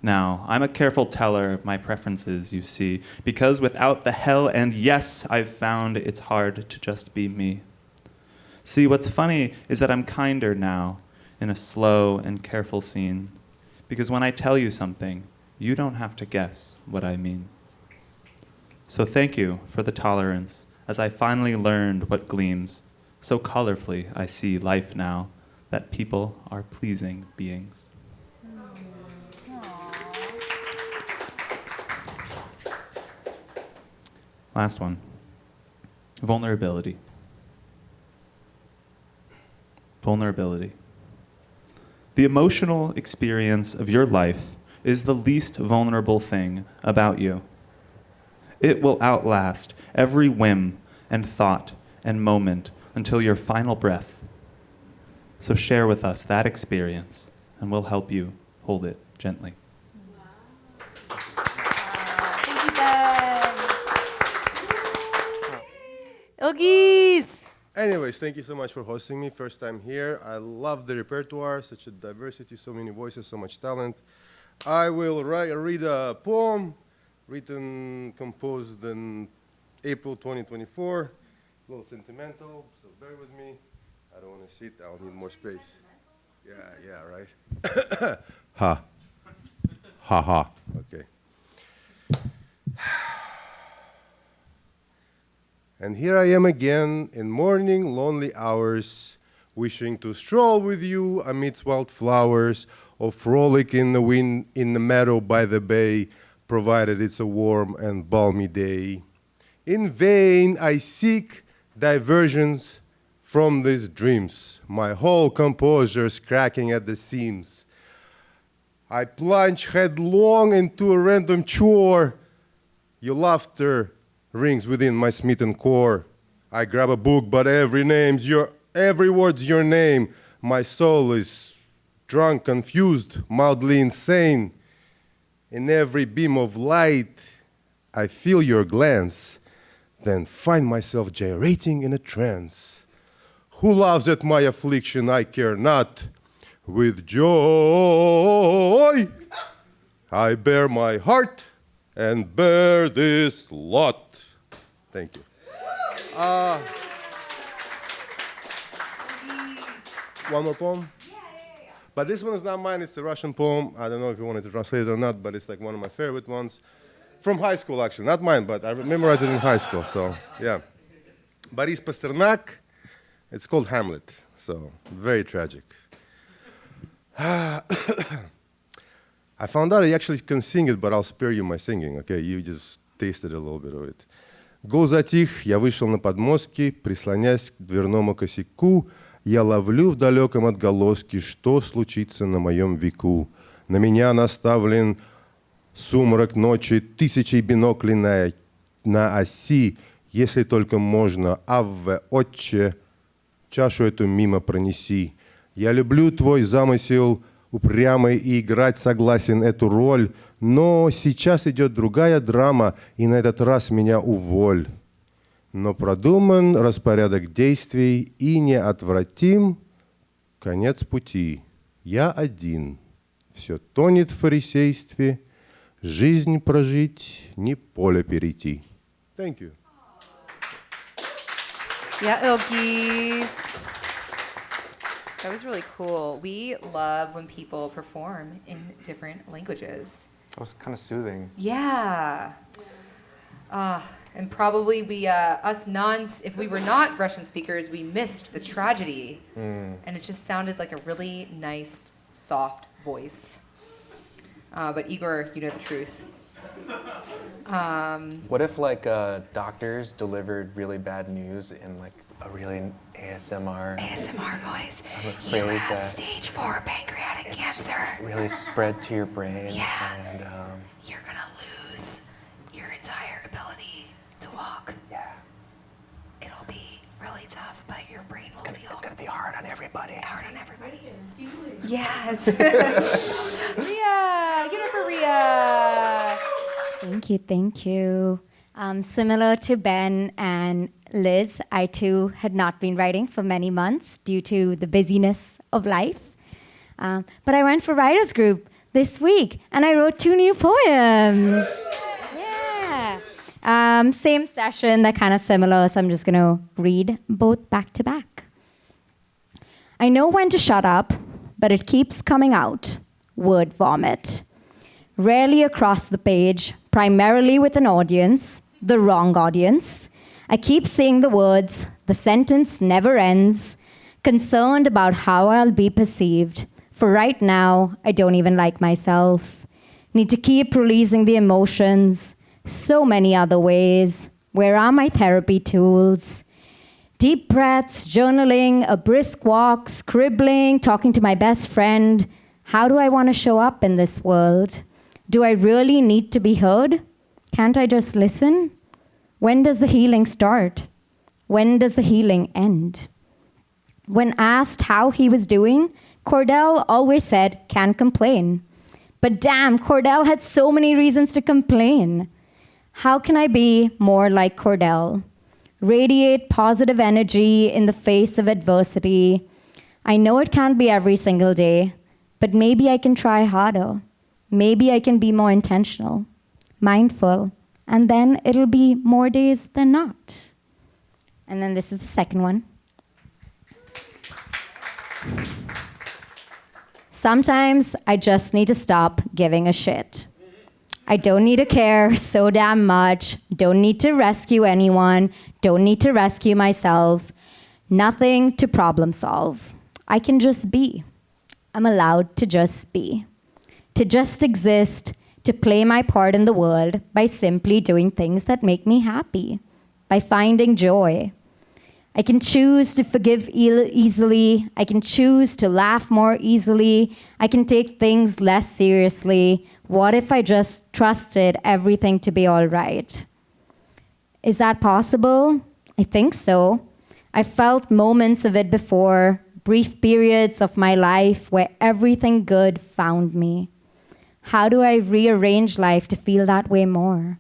Now, I'm a careful teller of my preferences, you see, because without the hell and yes, I've found it's hard to just be me. See, what's funny is that I'm kinder now in a slow and careful scene, because when I tell you something, you don't have to guess what I mean. So thank you for the tolerance as I finally learned what gleams. So colorfully I see life now, that people are pleasing beings. Last one. Vulnerability. Vulnerability. The emotional experience of your life is the least vulnerable thing about you. It will outlast every whim and thought and moment until your final breath. So share with us that experience, and we'll help you hold it gently. Thank you, Ben. Ilgis! Anyways, thank you so much for hosting me. First time here. I love the repertoire, such a diversity, so many voices, so much talent. I will read a poem written, composed in April 2024. A little sentimental, so bear with me. I don't want to sit, I'll need more space. Yeah, right? Ha. Ha ha. Okay. And here I am again in morning lonely hours, wishing to stroll with you amidst wildflowers, or frolic in the wind in the meadow by the bay, provided it's a warm and balmy day. In vain I seek diversions from these dreams, my whole composure's cracking at the seams. I plunge headlong into a random chore. Your laughter rings within my smitten core. I grab a book, but every word's your name. My soul is drunk, confused, mildly insane. In every beam of light, I feel your glance, then find myself gyrating in a trance. Who laughs at my affliction? I care not. With joy, I bear my heart and bear this lot. Thank you. One more poem? But this one is not mine, it's a Russian poem. I don't know if you wanted to translate it or not, but it's like one of my favorite ones. From high school, actually. Not mine, but I memorized it in high school, so yeah. Boris Pasternak, it's called Hamlet, so very tragic. I found out I actually can sing it, but I'll spare you my singing, okay? You just tasted a little bit of it. Гул затих, я вышел на подмостки, прислонясь к дверному косяку, я ловлю в далеком отголоске, что случится на моем веку. На меня наставлен сумрак ночи, тысячи биноклей на оси, если только можно, Авве, Отче, чашу эту мимо пронеси. Я люблю твой замысел упрямый и играть согласен эту роль, но сейчас идет другая драма, и на этот раз меня уволь. Но продуман распорядок действий и неотвратим конец пути. Я один, все тонет в фарисействе, жизнь прожить, не поле перейти. Thank you. Yeah, Ilkis. That was really cool. We love when people perform in different languages. That was kind of soothing. Yeah. And probably if we were not Russian speakers, we missed the tragedy. And it just sounded like a really nice, soft voice. But Igor, you know the truth. What if doctors delivered really bad news in like a really ASMR voice? I'm afraid you have that stage 4 pancreatic cancer. really spread to your brain. Yeah. And You're gonna lose your entire ability to walk. Yeah. It'll be really tough, but your brain will feel. It's gonna be hard on everybody. Hard on everybody. Yes. Ria, get it for Ria. Thank you. Similar to Ben and Liz, I too had not been writing for many months due to the busyness of life. But I went for writers group this week and I wrote 2 new poems. Yeah. Same session, they're kind of similar, so I'm just gonna read both back to back. I know when to shut up, but it keeps coming out. Word vomit. Rarely across the page, primarily with an audience, the wrong audience. I keep saying the words, the sentence never ends, concerned about how I'll be perceived. For right now, I don't even like myself. Need to keep releasing the emotions. So many other ways. Where are my therapy tools? Deep breaths, journaling, a brisk walk, scribbling, talking to my best friend. How do I want to show up in this world? Do I really need to be heard? Can't I just listen? When does the healing start? When does the healing end? When asked how he was doing, Cordell always said, can't complain. But damn, Cordell had so many reasons to complain. How can I be more like Cordell? Radiate positive energy in the face of adversity. I know it can't be every single day, but maybe I can try harder. Maybe I can be more intentional, mindful, and then it'll be more days than not. And then this is the second one. Sometimes I just need to stop giving a shit. I don't need to care so damn much, don't need to rescue anyone, don't need to rescue myself, nothing to problem solve. I can just be. I'm allowed to just be. To just exist, to play my part in the world by simply doing things that make me happy, by finding joy. I can choose to forgive easily. I can choose to laugh more easily. I can take things less seriously. What if I just trusted everything to be all right? Is that possible? I think so. I felt moments of it before, brief periods of my life where everything good found me. How do I rearrange life to feel that way more?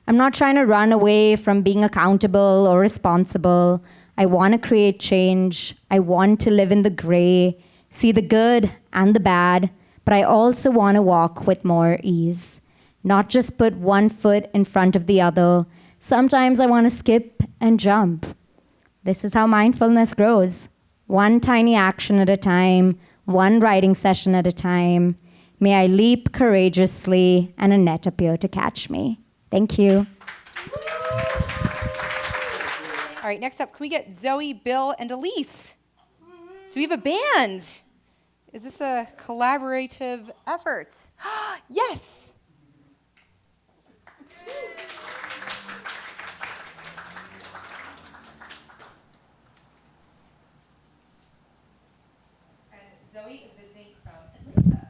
I'm not trying to run away from being accountable or responsible. I want to create change. I want to live in the gray, see the good and the bad, but I also want to walk with more ease, not just put one foot in front of the other. Sometimes I want to skip and jump. This is how mindfulness grows. One tiny action at a time, one writing session at a time. May I leap courageously and a net appear to catch me. Thank you. All right, next up, can we get Zoe, Bill, and Elise? Do we have a band? Is this a collaborative effort? Yes! Zoe is visiting from Atlanta.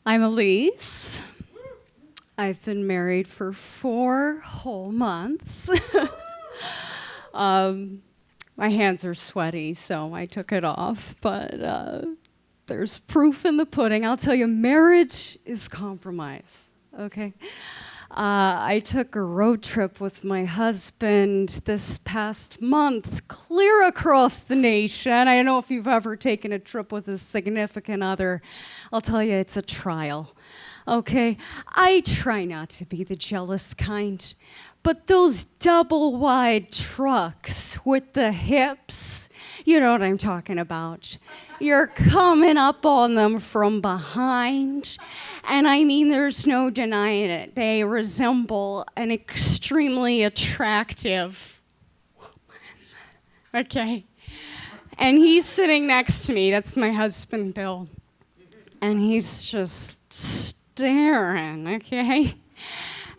I'm Elise. I've been married for 4 whole months. My hands are sweaty, so I took it off, but there's proof in the pudding. I'll tell you, marriage is compromise, okay? I took a road trip with my husband this past month, clear across the nation. I don't know if you've ever taken a trip with a significant other. I'll tell you, it's a trial. Okay, I try not to be the jealous kind, but those double-wide trucks with the hips, you know what I'm talking about. You're coming up on them from behind, and I mean, there's no denying it. They resemble an extremely attractive woman. Okay, and he's sitting next to me. That's my husband, Bill, and he's just staring, okay?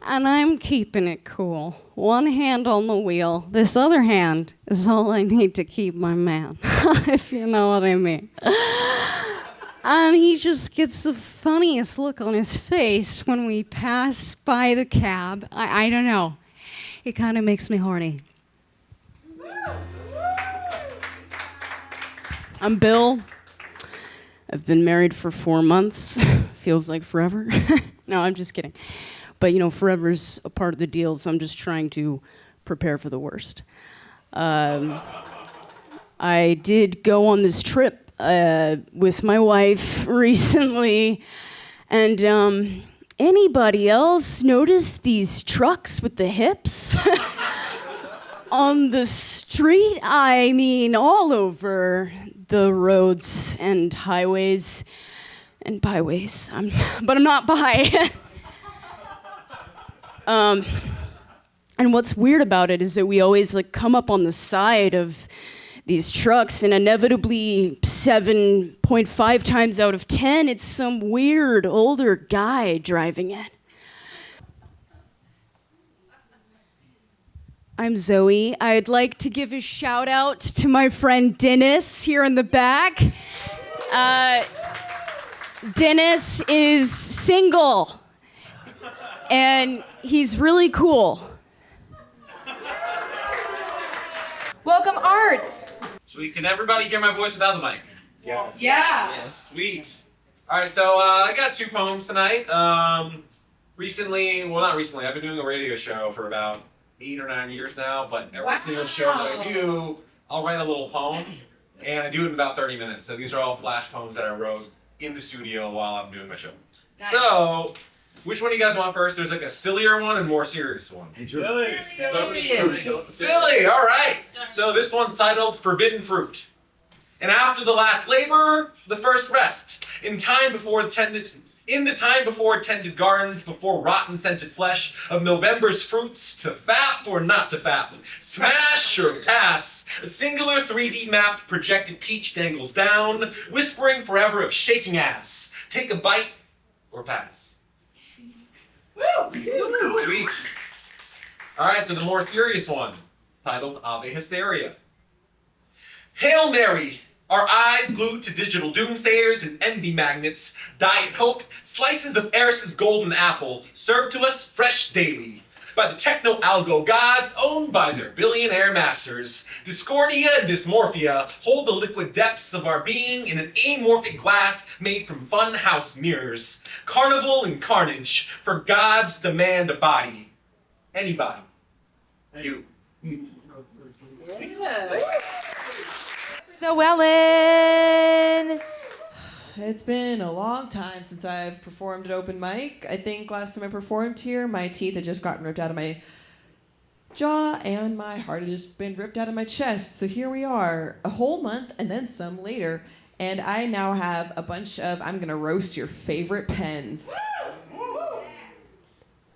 And I'm keeping it cool. One hand on the wheel. This other hand is all I need to keep my man, if you know what I mean. And he just gets the funniest look on his face when we pass by the cab. I don't know. It kind of makes me horny. I'm Bill. I've been married for 4 months. Feels like forever. No, I'm just kidding. But, you know, forever's a part of the deal, so I'm just trying to prepare for the worst. I did go on this trip with my wife recently, and anybody else notice these trucks with the hips on the street? I mean, all over the roads and highways and byways. But I'm not bi. And what's weird about it is that we always like come up on the side of these trucks, and inevitably 7.5 times out of 10, it's some weird older guy driving it. I'm Zoe. I'd like to give a shout out to my friend Dennis here in the back. Dennis is single, and he's really cool. Welcome, Art. Sweet. Can everybody hear my voice without the mic? Yes. Yeah. Sweet. All right, so I got 2 poems tonight. Not recently, I've been doing a radio show for about 8 or 9 years now, but every single show that I do, I'll write a little poem, and I do it in about 30 minutes. So these are all flash poems that I wrote in the studio while I'm doing my show. Nice. So Which one do you guys want first? There's like a sillier one and more serious one. Silly. Silly, all right. So this one's titled Forbidden Fruit. And after the last labor, the first rest. In the time before tended gardens, before rotten scented flesh, of November's fruits, to fap or not to fap, smash or pass, a singular 3D mapped projected peach dangles down, whispering forever of shaking ass. Take a bite or pass. Sweet. Alright, so the more serious one, titled Ave Hysteria. Hail Mary! Our eyes glued to digital doomsayers and envy magnets, diet hope, slices of Eris's golden apple, served to us fresh daily. By the techno-algo gods owned by their billionaire masters. Discordia and dysmorphia hold the liquid depths of our being in an amorphic glass made from fun house mirrors. Carnival and carnage, for gods demand a body. Anybody. You. So Ellen. It's been a long time since I've performed at open mic. I think last time I performed here, my teeth had just gotten ripped out of my jaw and my heart had just been ripped out of my chest. So here we are, a whole month and then some later, and I now have a bunch of I'm gonna roast your favorite pens.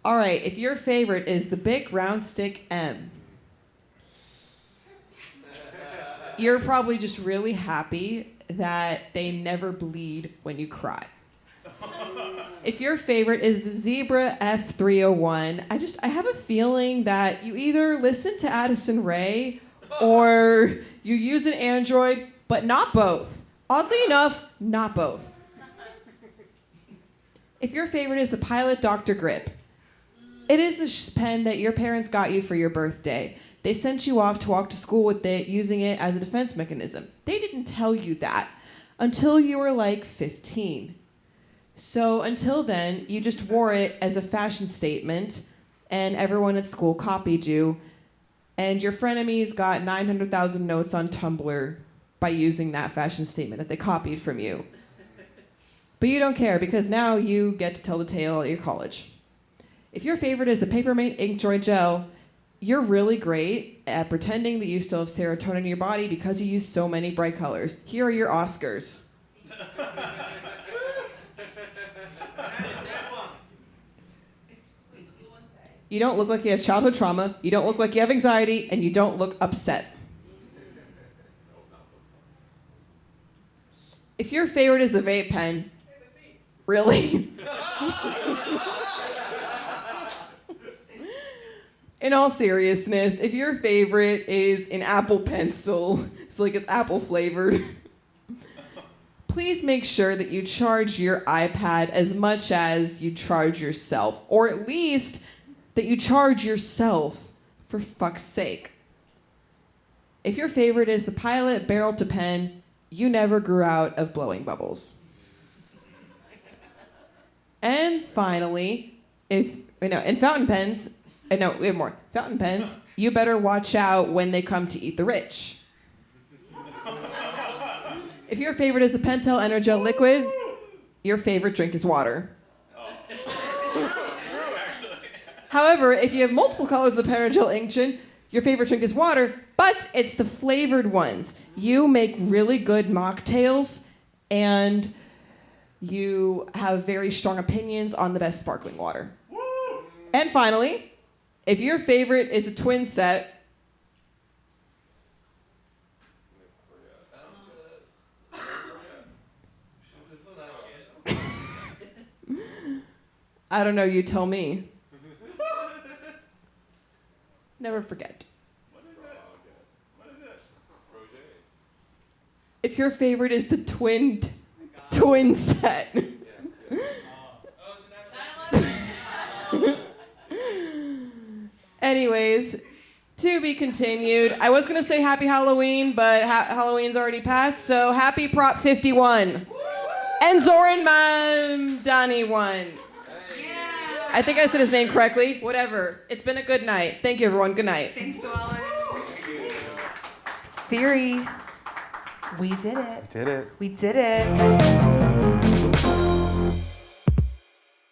All right, if your favorite is the Bic Round Stick M, you're probably just really happy that they never bleed when you cry. If your favorite is the Zebra F301, I have a feeling that you either listen to Addison Rae or you use an Android, but not both. Oddly enough, not both. If your favorite is the Pilot Dr. Grip, it is the pen that your parents got you for your birthday. They sent you off to walk to school with it, using it as a defense mechanism. They didn't tell you that until you were like 15. So until then, you just wore it as a fashion statement, and everyone at school copied you, and your frenemies got 900,000 notes on Tumblr by using that fashion statement that they copied from you. But you don't care, because now you get to tell the tale at your college. If your favorite is the Papermate Ink Joy Gel, you're really great at pretending that you still have serotonin in your body because you use so many bright colors. Here are your Oscars. You don't look like you have childhood trauma, you don't look like you have anxiety, and you don't look upset. If your favorite is a vape pen, really? In all seriousness, if your favorite is an Apple Pencil, so like it's apple flavored, please make sure that you charge your iPad as much as you charge yourself, or at least that you charge yourself, for fuck's sake. If your favorite is the Pilot Barrel to Pen, you never grew out of blowing bubbles. And finally, in fountain pens, no, we have more. Fountain pens, you better watch out when they come to eat the rich. If your favorite is the Pentel Energel Liquid, your favorite drink is water. However, if you have multiple colors of the Energel Inkjet, your favorite drink is water, but it's the flavored ones. You make really good mocktails, and you have very strong opinions on the best sparkling water. And finally, if your favorite is a twin set, I don't know, you tell me. Never forget. What is it? If your favorite is the twin set. Anyways, to be continued. I was going to say happy Halloween, but Halloween's already passed, so happy Prop 51. And Zoran Mamdani won. I think I said his name correctly. Whatever. It's been a good night. Thank you, everyone. Good night. Thanks, Ellen. Theory. We did it. Did it. We did it.